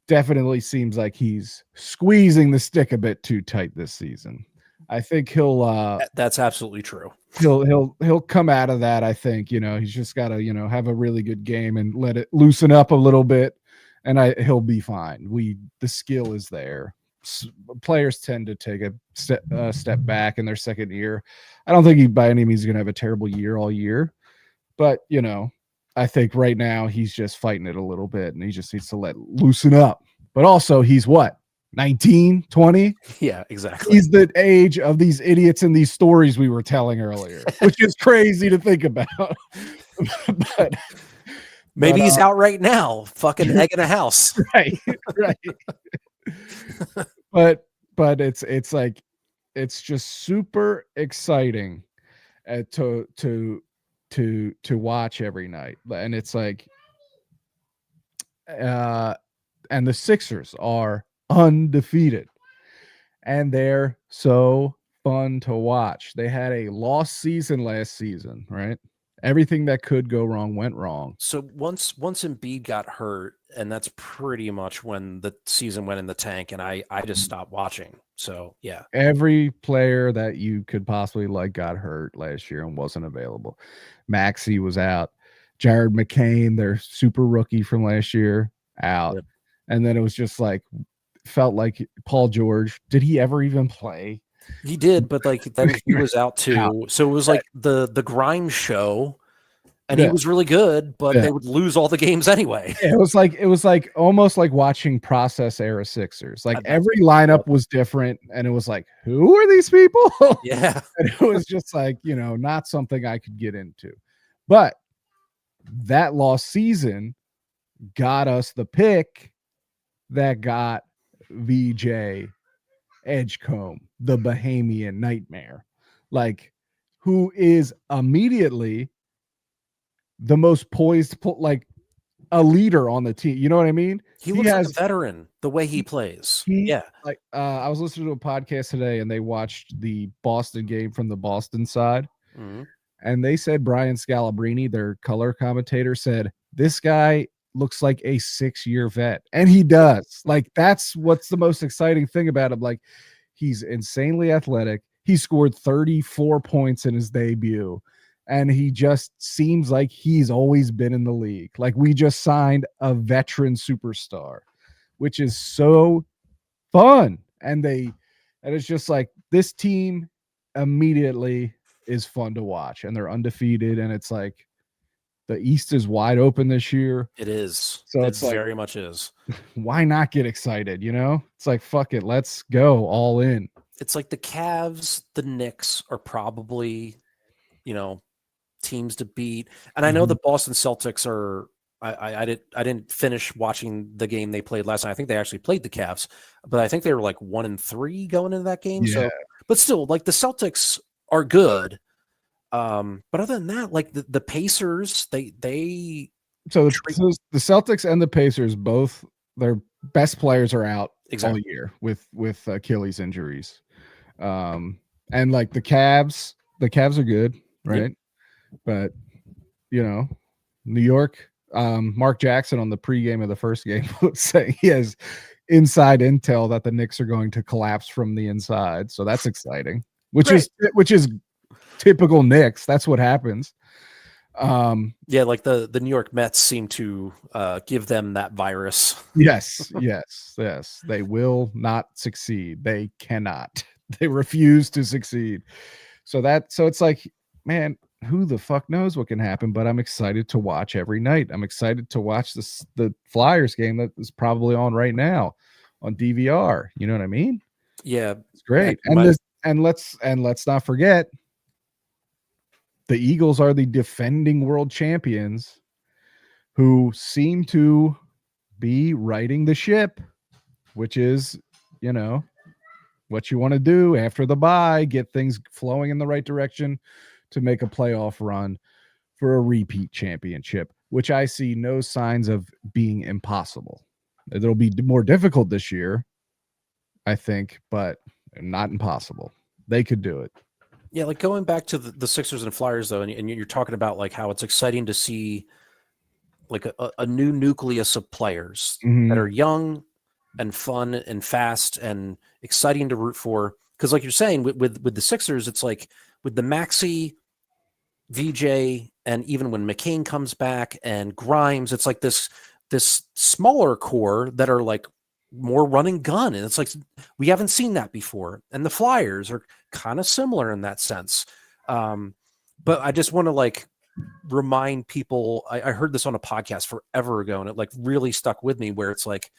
Speaker 1: definitely seems like he's squeezing the stick a bit too tight this season. I think
Speaker 2: That's absolutely true.
Speaker 1: he'll come out of that. I think, he's just got to, have a really good game and let it loosen up a little bit, and he'll be fine. The skill is there. Players tend to take a step back in their second year. I don't think he by any means is going to have a terrible year all year, but I think right now he's just fighting it a little bit, and he just needs to loosen up. But also, he's what, 19, 20?
Speaker 2: Yeah, exactly.
Speaker 1: He's the age of these idiots in these stories we were telling earlier, which is crazy to think about. but
Speaker 2: maybe he's out right now, fucking egging a house.
Speaker 1: Right. but it's like, it's just super exciting to watch every night. And it's like, and the Sixers are undefeated, and they're so fun to watch. They had a lost season last season, right? Everything that could go wrong went wrong.
Speaker 2: So once Embiid got hurt, and that's pretty much when the season went in the tank, and I just stopped watching. So yeah,
Speaker 1: every player that you could possibly like got hurt last year and wasn't available. Maxey was out. Jared McCain, their super rookie from last year, out. Yep. And then it was just like, felt like Paul George. Did he ever even play?
Speaker 2: He did, but like then he was out too. So it was like the Grimes show, and he was really good, but they would lose all the games anyway.
Speaker 1: It was like almost like watching process era Sixers. Like every lineup was different, and it was like, who are these people?
Speaker 2: Yeah.
Speaker 1: And it was just like, not something I could get into. But that lost season got us the pick that got VJ Edgecombe, the Bahamian nightmare, like, who is immediately the most poised, like a leader on the team. You know what I mean?
Speaker 2: He looks like a veteran the way he plays. Yeah.
Speaker 1: Like I was listening to a podcast today, and they watched the Boston game from the Boston side. Mm-hmm. And they said Brian Scalabrine, their color commentator, said this guy looks like a 6-year vet. And he does. Like, that's what's the most exciting thing about him. Like, he's insanely athletic. He scored 34 points in his debut. And he just seems like he's always been in the league. Like, we just signed a veteran superstar, which is so fun. And it's just like, this team immediately is fun to watch, and they're undefeated. And it's like, the East is wide open this year.
Speaker 2: It is.
Speaker 1: So
Speaker 2: it's like, very much is.
Speaker 1: Why not get excited? It's like, fuck it. Let's go all in.
Speaker 2: It's like the Cavs, the Knicks are probably, teams to beat. And I know the Boston Celtics are, I didn't finish watching the game they played last night. I think they actually played the Cavs, but I think they were like 1-3 going into that game. Yeah. So, but still, like, the Celtics are good. But other than that, like the Pacers, the
Speaker 1: Celtics and the Pacers, both their best players are out all year with Achilles injuries. And like the Cavs are good, right? Yep. But New York, Mark Jackson on the pregame of the first game was saying he has inside intel that the Knicks are going to collapse from the inside. So that's exciting. Which is typical Knicks. That's what happens.
Speaker 2: Yeah, like the New York Mets seem to give them that virus.
Speaker 1: Yes. They will not succeed. They cannot. They refuse to succeed. So it's like, man, who the fuck knows what can happen? But I'm excited to watch every night. I'm excited to watch the Flyers game that is probably on right now on DVR. You know what I mean?
Speaker 2: Yeah,
Speaker 1: it's great. And let's not forget, the Eagles are the defending world champions, who seem to be righting the ship, which is, what you want to do after the bye, get things flowing in the right direction to make a playoff run for a repeat championship, which I see no signs of being impossible. It'll be more difficult this year, I think, but not impossible. They could do it.
Speaker 2: Yeah, like going back to the Sixers and Flyers though, and you're talking about like how it's exciting to see like a new nucleus of players that are young and fun and fast and exciting to root for. Because like you're saying with the Sixers, it's like with the Maxey, VJ, and even when McCain comes back and Grimes, it's like this smaller core that are like more run and gun, and it's like we haven't seen that before. And the Flyers are kind of similar in that sense. But I just want to like remind people. I heard this on a podcast forever ago, and it like really stuck with me. Where it's like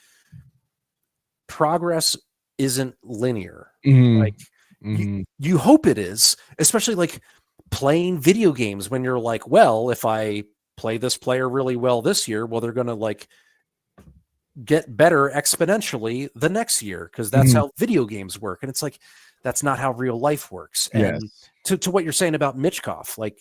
Speaker 2: progress isn't linear. Like you hope it is, especially like playing video games when you're like, well, if I play this player really well this year, well, they're going to like get better exponentially the next year because that's how video games work. And it's like, that's not how real life works. And to what you're saying about Mitchkov, like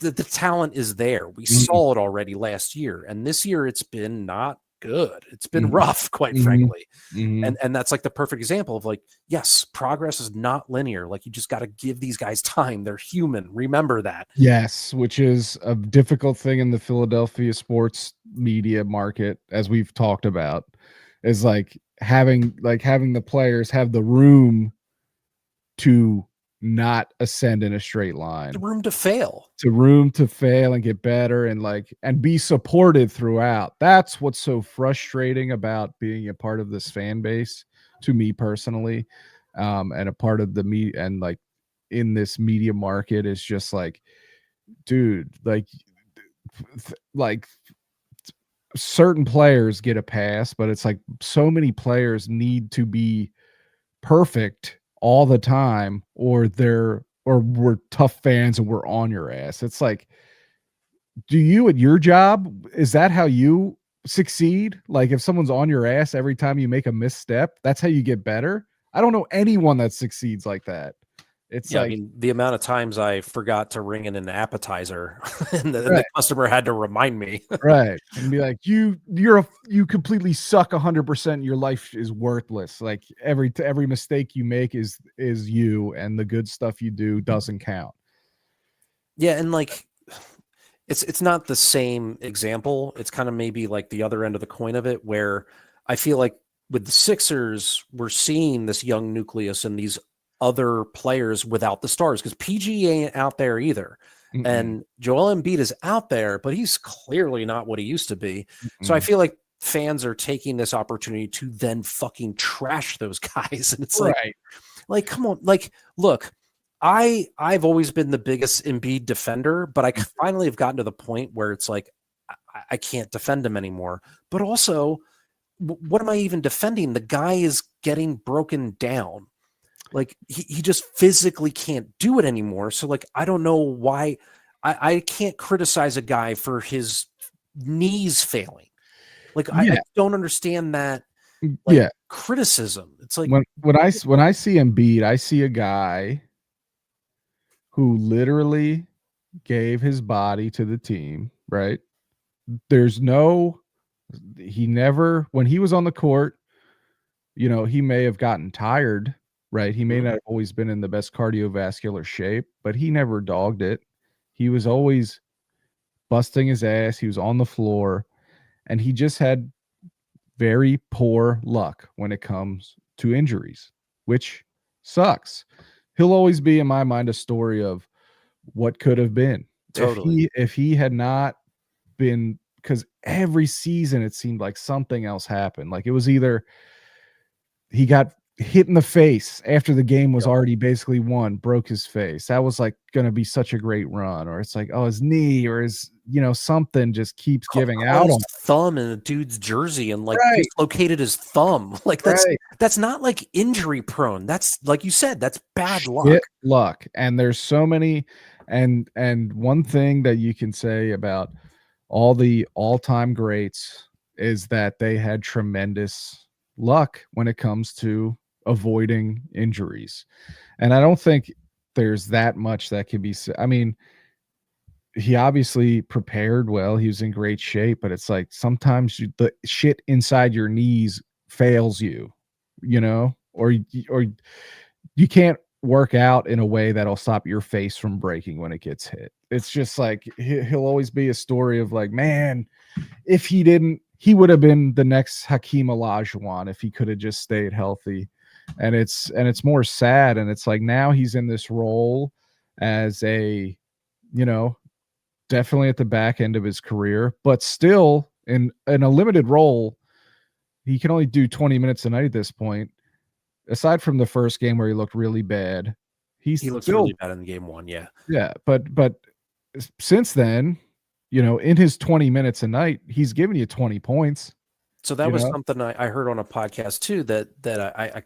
Speaker 2: the talent is there. We saw it already last year. And this year it's been not good. It's been rough, quite frankly. And that's like the perfect example of like, yes, progress is not linear. Like you just got to give these guys time. They're human. Remember that.
Speaker 1: Yes, which is a difficult thing in the Philadelphia sports media market, as we've talked about, is like having the players have the room to not ascend in a straight line.
Speaker 2: The room to fail.
Speaker 1: And get better and be supported throughout. That's what's so frustrating about being a part of this fan base to me personally, and a part of the me and like in this media market is just like, dude, like certain players get a pass, but it's like so many players need to be perfect all the time or we're tough fans and we're on your ass. It's like, do you at your job, is that how you succeed? Like if someone's on your ass every time you make a misstep, that's how you get better? I don't know anyone that succeeds like that. It's like,
Speaker 2: I mean, the amount of times I forgot to ring in an appetizer and the customer had to remind me.
Speaker 1: Right. And be like, you completely suck 100%. Your life is worthless. Like every mistake you make is you, and the good stuff you do doesn't count.
Speaker 2: Yeah. And like, it's not the same example. It's kind of maybe like the other end of the coin of it, where I feel like with the Sixers, we're seeing this young nucleus and these other players without the stars, because PG ain't out there either. And Joel Embiid is out there, but he's clearly not what he used to be. So I feel like fans are taking this opportunity to then fucking trash those guys. And it's like, come on, like, look, I've always been the biggest Embiid defender, but I finally have gotten to the point where it's like, I can't defend him anymore. But also, what am I even defending? The guy is getting broken down. Like he just physically can't do it anymore. So like, I don't know why I can't criticize a guy for his knees failing. Like I don't understand that. Like, criticism. It's like
Speaker 1: when I see Embiid, I see a guy who literally gave his body to the team, right? He never, when he was on the court, he may have gotten tired, right? He may not have always been in the best cardiovascular shape, but he never dogged it. He was always busting his ass. He was on the floor, and he just had very poor luck when it comes to injuries, which sucks. He'll always be, in my mind, a story of what could have been.
Speaker 2: Totally.
Speaker 1: If he had not been, because every season it seemed like something else happened. Like it was either he got hit in the face after the game was already basically won, broke his face. That was like going to be such a great run. Or it's like, oh, his knee or his, something just keeps giving out on
Speaker 2: thumb in a dude's jersey and like dislocated his thumb. Like that's not like injury prone. That's like you said, that's bad luck.
Speaker 1: And there's so many. And one thing that you can say about all the all-time greats is that they had tremendous luck when it comes to avoiding injuries. And I don't think there's that much that can be said. I mean, he obviously prepared well. He was in great shape, but it's like sometimes the shit inside your knees fails you, or you can't work out in a way that'll stop your face from breaking when it gets hit. It's just like he'll always be a story of like, man, if he didn't, he would have been the next Hakeem Olajuwon if he could have just stayed healthy. And it's more sad. And it's like now he's in this role as a, definitely at the back end of his career, but still in a limited role. He can only do 20 minutes a night at this point. Aside from the first game where he looked really bad,
Speaker 2: he looks really bad in game 1. Yeah.
Speaker 1: Yeah. But since then, in his 20 minutes a night, he's giving you 20 points.
Speaker 2: So that was something I heard on a podcast too, that I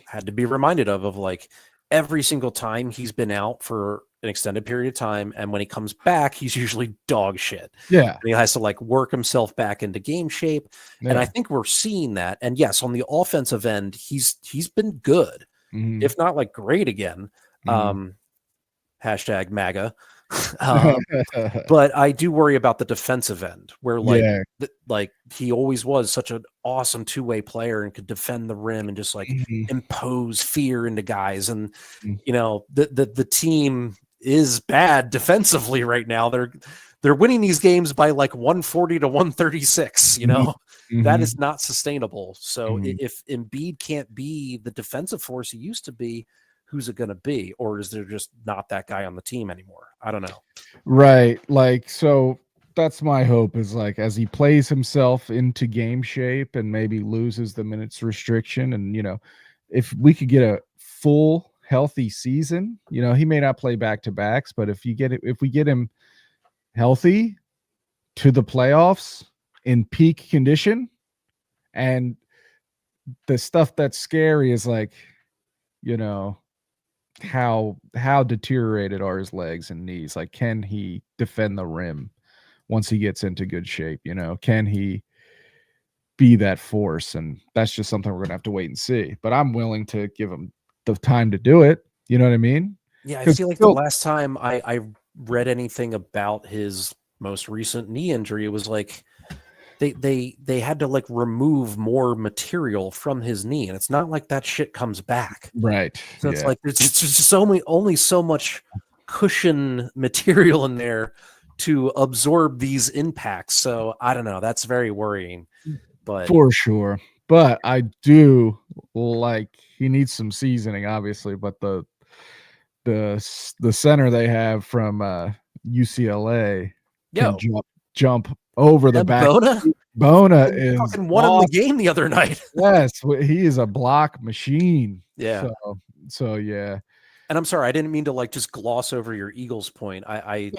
Speaker 2: had to be reminded of like every single time he's been out for an extended period of time. And when he comes back, he's usually dog shit.
Speaker 1: Yeah.
Speaker 2: And he has to like work himself back into game shape. Yeah. And I think we're seeing that. And yes, on the offensive end, he's been good, if not like great again. Hashtag MAGA. But I do worry about the defensive end where like he always was such an awesome two-way player and could defend the rim and just like impose fear into guys. And the team is bad defensively right now. They're winning these games by like 140 to 136. That is not sustainable. So if Embiid can't be the defensive force he used to be, who's it going to be? Or is there just not that guy on the team anymore? I don't know.
Speaker 1: Right. Like, so that's my hope is like, as he plays himself into game shape and maybe loses the minutes restriction. And, if we could get a full healthy season, he may not play back-to-backs, but if we get him healthy to the playoffs in peak condition, and the stuff that's scary is like, how deteriorated are his legs and knees? Like, can he defend the rim once he gets into good shape? Can he be that force? And that's just something we're gonna have to wait and see. But I'm willing to give him the time to do it. You know what I mean?
Speaker 2: Yeah, I feel like the last time I read anything about his most recent knee injury, it was like they had to like remove more material from his knee, and it's not like that shit comes back.
Speaker 1: Right.
Speaker 2: So it's like it's just only so much cushion material in there to absorb these impacts. So I don't know. That's very worrying. But
Speaker 1: for sure. But I do like he needs some seasoning, obviously. But the center they have from UCLA can jump over the back. Bona is
Speaker 2: fucking won him the game the other night.
Speaker 1: Yes, he is a block machine.
Speaker 2: Yeah.
Speaker 1: So yeah.
Speaker 2: And I'm sorry, I didn't mean to like just gloss over your Eagles point.
Speaker 1: No. I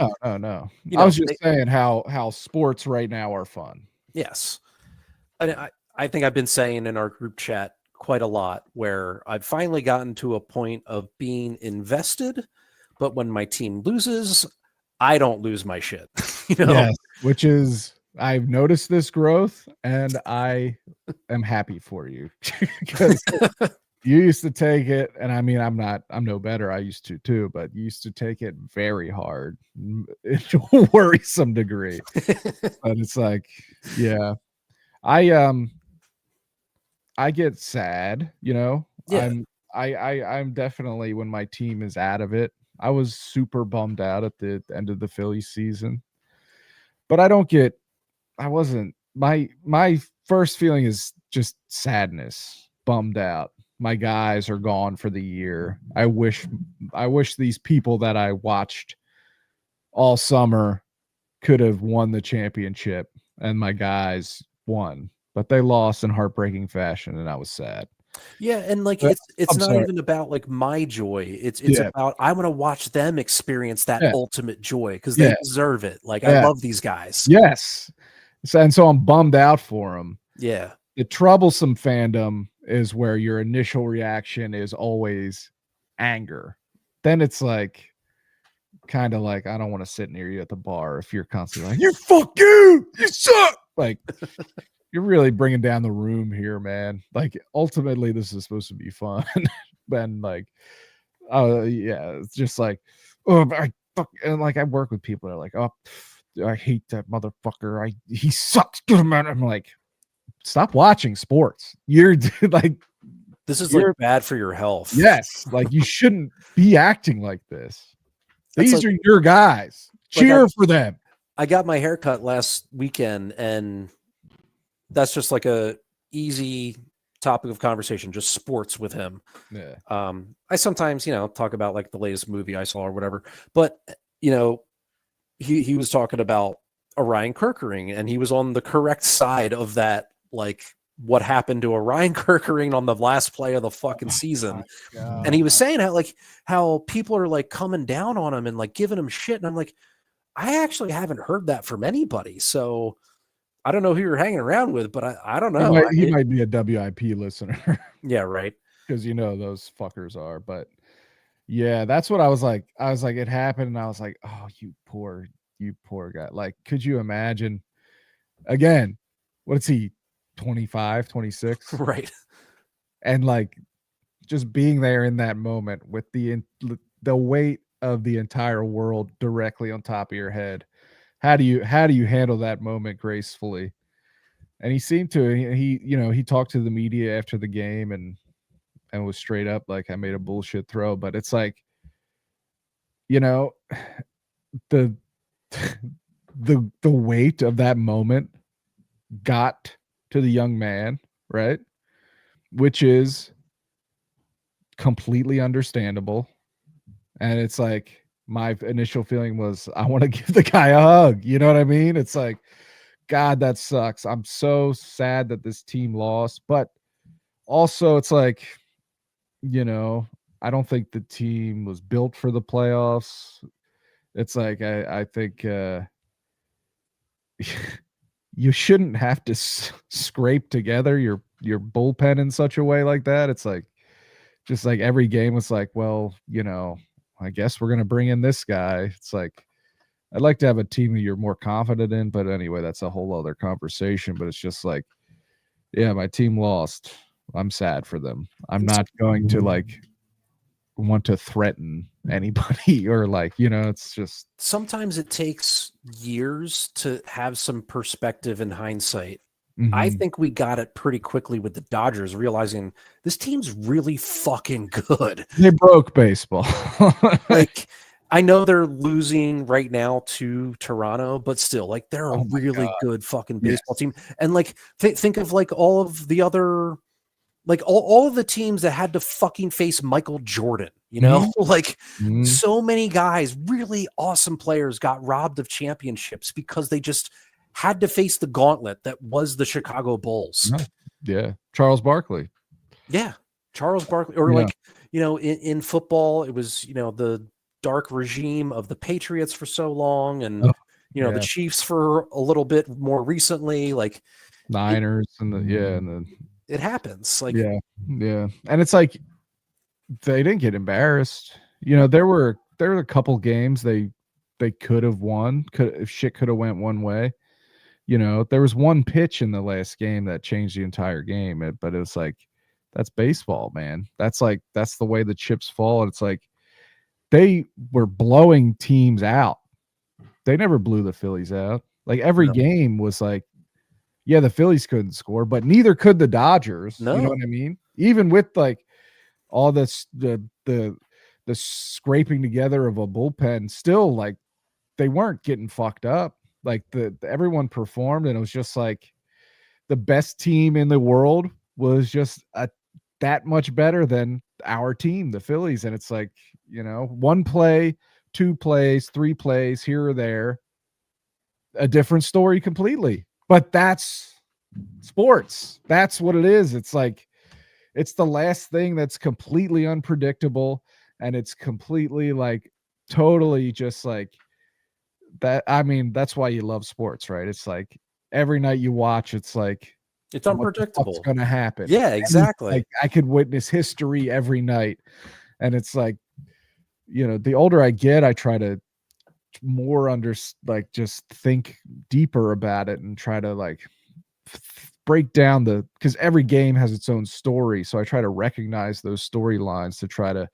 Speaker 1: was just saying how sports right now are fun.
Speaker 2: Yes. And I think I've been saying in our group chat quite a lot where I've finally gotten to a point of being invested, but when my team loses, I don't lose my shit.
Speaker 1: Yes, which is, I've noticed this growth and I am happy for you because you used to take it. And I mean, I'm no better. I used to too, but you used to take it very hard to a worrisome degree. But it's like, yeah, I get sad, Yeah. I'm definitely, when my team is out of it, I was super bummed out at the end of the Phillies season. But my first feeling is just sadness, bummed out. My guys are gone for the year. I wish these people that I watched all summer could have won the championship and my guys won, but they lost in heartbreaking fashion and I was sad.
Speaker 2: Yeah, and like it's not even about like my joy. It's about I want to watch them experience that ultimate joy because they deserve it. Like I love these guys.
Speaker 1: Yes. And so I'm bummed out for them.
Speaker 2: Yeah.
Speaker 1: The troublesome fandom is where your initial reaction is always anger. Then it's like kind of like, I don't want to sit near you at the bar if you're constantly like, you fuck you suck. Like you're really bringing down the room here, man. Like ultimately this is supposed to be fun. And like yeah, it's just like, oh, I fuck, and like I work with people that are like, oh, I hate that motherfucker. He sucks. Get him out. I'm like, stop watching sports. You're like,
Speaker 2: This is like
Speaker 1: you're
Speaker 2: bad for your health.
Speaker 1: yes, like you shouldn't be acting like this.
Speaker 2: That's
Speaker 1: These
Speaker 2: like,
Speaker 1: are your guys. Cheer for them.
Speaker 2: I got my hair cut last weekend, and that's just like a easy topic of conversation, just sports with him.
Speaker 1: Yeah.
Speaker 2: I sometimes, talk about like the latest movie I saw or whatever, but he was talking about Orion Kerkering, and he was on the correct side of that, like what happened to Orion Kerkering on the last play of the fucking season. And he was saying how people are like coming down on him and like giving him shit. And I'm like, I actually haven't heard that from anybody. So I don't know who you're hanging around with, but I don't know.
Speaker 1: He might be a WIP listener.
Speaker 2: Yeah, right.
Speaker 1: Because those fuckers are. But yeah, that's what I was like. I was like, it happened, and I was like, oh, you poor guy. Like, could you imagine? Again, what's he, 25, 26?
Speaker 2: Right.
Speaker 1: And like just being there in that moment with the weight of the entire world directly on top of your head. How do you handle that moment gracefully? And he seemed to, he talked to the media after the game and was straight up like, I made a bullshit throw. But it's like, the the weight of that moment got to the young man, right? Which is completely understandable. And it's like, my initial feeling was, I want to give the guy a hug. You know what I mean? It's like, God, that sucks. I'm so sad that this team lost. But also, it's like, I don't think the team was built for the playoffs. It's like, I think you shouldn't have to scrape together your bullpen in such a way like that. It's like, just like every game was like, well, I guess we're going to bring in this guy. It's like, I'd like to have a team that you're more confident in, but anyway, that's a whole other conversation. But it's just like, yeah, my team lost. I'm sad for them. I'm not going to like want to threaten anybody or like, it's just,
Speaker 2: sometimes it takes years to have some perspective in hindsight. I
Speaker 1: mm-hmm.
Speaker 2: think we got it pretty quickly with the Dodgers, realizing this team's really fucking good.
Speaker 1: They broke baseball.
Speaker 2: Like, I know they're losing right now to Toronto, but still, like, they're a really good fucking baseball team. And like, think of like all of the other, like all of the teams that had to fucking face Michael Jordan, like so many guys, really awesome players got robbed of championships because they just had to face the gauntlet that was the Chicago Bulls.
Speaker 1: Yeah. Charles Barkley.
Speaker 2: Yeah. Charles Barkley. Or like, in football, it was, the dark regime of the Patriots for so long. And, the Chiefs for a little bit more recently, like
Speaker 1: Niners and
Speaker 2: it happens. Like,
Speaker 1: yeah. And it's like, they didn't get embarrassed. There were a couple games they could have won. If shit could have went one way. There was one pitch in the last game that changed the entire game. But it was like, that's baseball, man. That's the way the chips fall. And it's like, they were blowing teams out. They never blew the Phillies out. Like every game was like, yeah, the Phillies couldn't score, but neither could the Dodgers.
Speaker 2: No.
Speaker 1: You know what I mean? Even with like all this, the scraping together of a bullpen, still like they weren't getting fucked up. Like everyone performed, and it was just like the best team in the world was just that much better than our team, the Phillies. And it's like, one play, two plays, three plays here or there, a different story completely. But that's sports. That's what it is. It's like, it's the last thing that's completely unpredictable, and it's completely like totally just like that. I mean, that's why you love sports, right? It's like every night you watch, it's like,
Speaker 2: it's unpredictable.
Speaker 1: What's going to happen?
Speaker 2: Yeah, exactly.
Speaker 1: Like I could witness history every night. And it's like, the older I get, I try to more just think deeper about it and try to like break down because every game has its own story. So I try to recognize those storylines to try to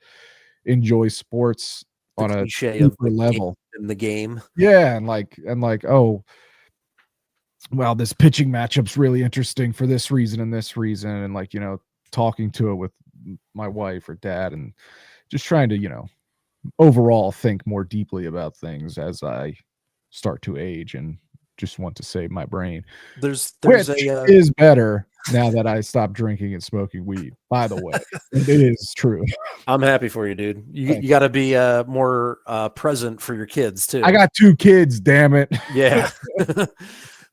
Speaker 1: enjoy sports
Speaker 2: The
Speaker 1: on a
Speaker 2: cliche of
Speaker 1: deeper
Speaker 2: the game
Speaker 1: level.
Speaker 2: in the game.
Speaker 1: Yeah, and like, oh, well, this pitching matchup's really interesting for this reason and this reason, and like, talking to it with my wife or dad, and just trying to, overall think more deeply about things as I start to age and just want to save my brain,
Speaker 2: There's
Speaker 1: which
Speaker 2: a
Speaker 1: is better now that I stopped drinking and smoking weed, by the way. It is true.
Speaker 2: I'm happy for you, dude. You got to be more present for your kids too.
Speaker 1: I got 2 kids, damn it.
Speaker 2: Yeah.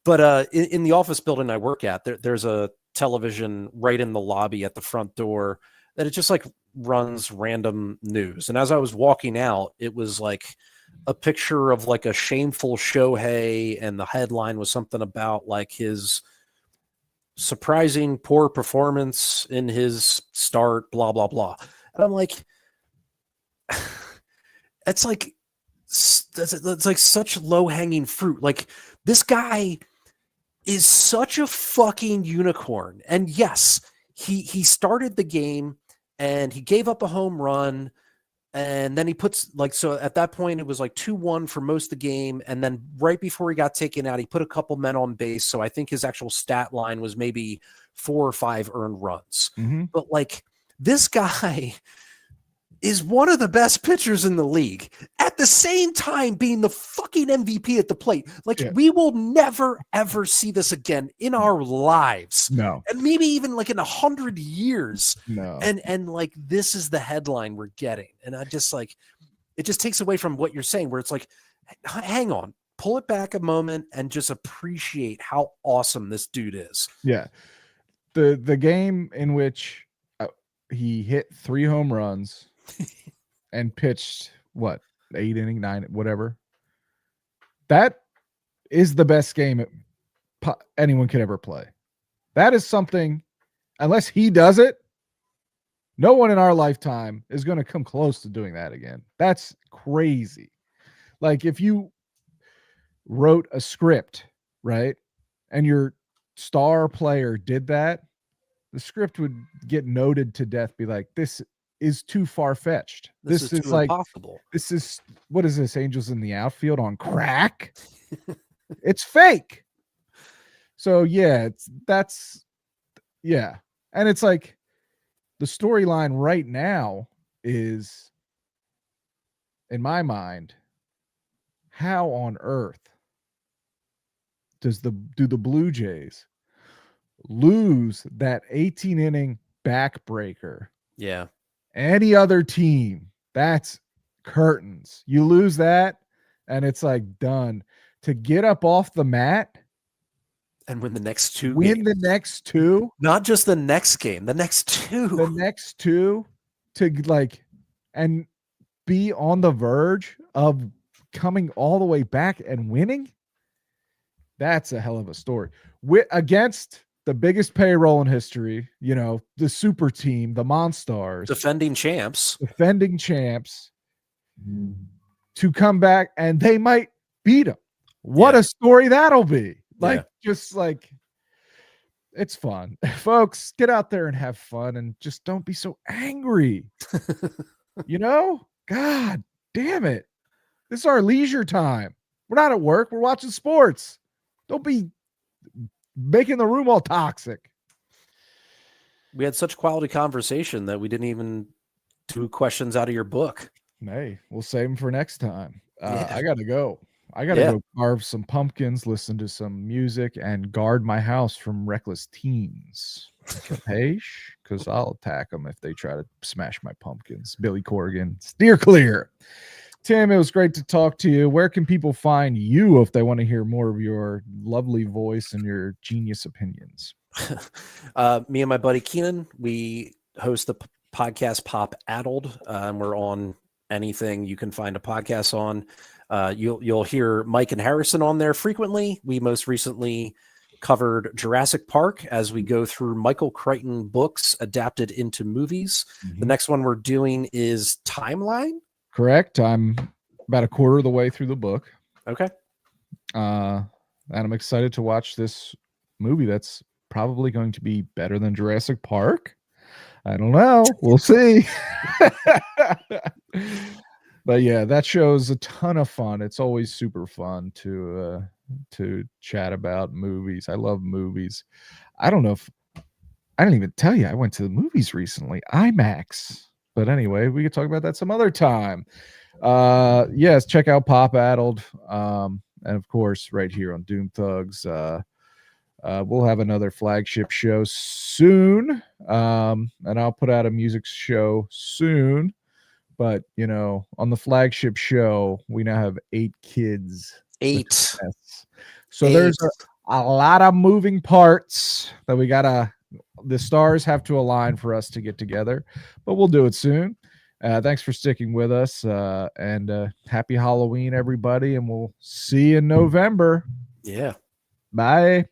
Speaker 2: But in the office building I work at, there's a television right in the lobby at the front door that it just like runs random news. And as I was walking out, it was like a picture of like a shameful Shohei, and the headline was something about like his surprising poor performance in his start, blah, blah, blah. And I'm like, it's like such low hanging fruit. Like, this guy is such a fucking unicorn. And yes, he started the game and he gave up a home run, and then he puts so at that point it was like 2-1 for most of the game, and then right before he got taken out, he put a couple men on base. So I think his actual stat line was maybe 4 or 5 earned runs.
Speaker 1: Mm-hmm.
Speaker 2: But like, this guy is one of the best pitchers in the league, at the same time being the fucking MVP at the plate. Like, we will never, ever see this again in our lives.
Speaker 1: No.
Speaker 2: And maybe even like in 100 years.
Speaker 1: No.
Speaker 2: And like, this is the headline we're getting. And I just like, it just takes away from what you're saying, where it's like, hang on, pull it back a moment and just appreciate how awesome this dude is.
Speaker 1: Yeah. The game in which he hit 3 home runs and pitched 8 inning, 9, whatever. That is the best game anyone could ever play. That is something, unless he does it, no one in our lifetime is going to come close to doing that again. That's crazy. Like, if you wrote a script, right, and your star player did that, the script would get noted to death, be like, this is too far-fetched.
Speaker 2: This is too
Speaker 1: like
Speaker 2: impossible.
Speaker 1: This is, what is this, Angels in the Outfield on crack? It's fake. So yeah, and it's like, the storyline right now is, in my mind, how on earth do the Blue Jays lose that 18 inning backbreaker?
Speaker 2: Yeah.
Speaker 1: Any other team, that's curtains. You lose that, and it's like done. To get up off the mat
Speaker 2: and win the next 2
Speaker 1: games. The next 2,
Speaker 2: not just the next game, the next 2,
Speaker 1: to like, and be on the verge of coming all the way back and winning. That's a hell of a story. Against the biggest payroll in history, the super team, the Monstars,
Speaker 2: defending champs,
Speaker 1: to come back, and they might beat them. What a story that'll be. Just like, it's fun. Folks, get out there and have fun, and just don't be so angry. God damn it. This is our leisure time. We're not at work. We're watching sports. Don't be making the room all toxic.
Speaker 2: We had such quality conversation that we didn't even do questions out of your book.
Speaker 1: Hey, we'll save them for next time. I got to go. I got to go carve some pumpkins, listen to some music, and guard my house from reckless teens. Capiche? Because I'll attack them if they try to smash my pumpkins. Billy Corgan, steer clear. Tim, it was great to talk to you. Where can people find you if they want to hear more of your lovely voice and your genius opinions?
Speaker 2: Me and my buddy Keenan, we host the podcast Pop Addled, and we're on anything you can find a podcast on. You'll hear Mike and Harrison on there frequently. We most recently covered Jurassic Park as we go through Michael Crichton books adapted into movies. Mm-hmm. The next one we're doing is Timeline.
Speaker 1: Correct. I'm about a quarter of the way through the book.
Speaker 2: Okay.
Speaker 1: And I'm excited to watch this movie that's probably going to be better than Jurassic Park. I don't know. We'll see. But yeah, that show's a ton of fun. It's always super fun to chat about movies. I love movies. I don't know if I didn't even tell you I went to the movies recently, IMAX. But anyway, we could talk about that some other time. Yes, check out Pop Addled. And of course, right here on Doom Thugs. We'll have another flagship show soon. And I'll put out a music show soon. But on the flagship show, we now have 8 kids.
Speaker 2: 8.
Speaker 1: So there's a lot of moving parts that the stars have to align for us to get together, but we'll do it soon. Thanks for sticking with us, and happy Halloween, everybody, and we'll see you in November.
Speaker 2: Yeah.
Speaker 1: Bye.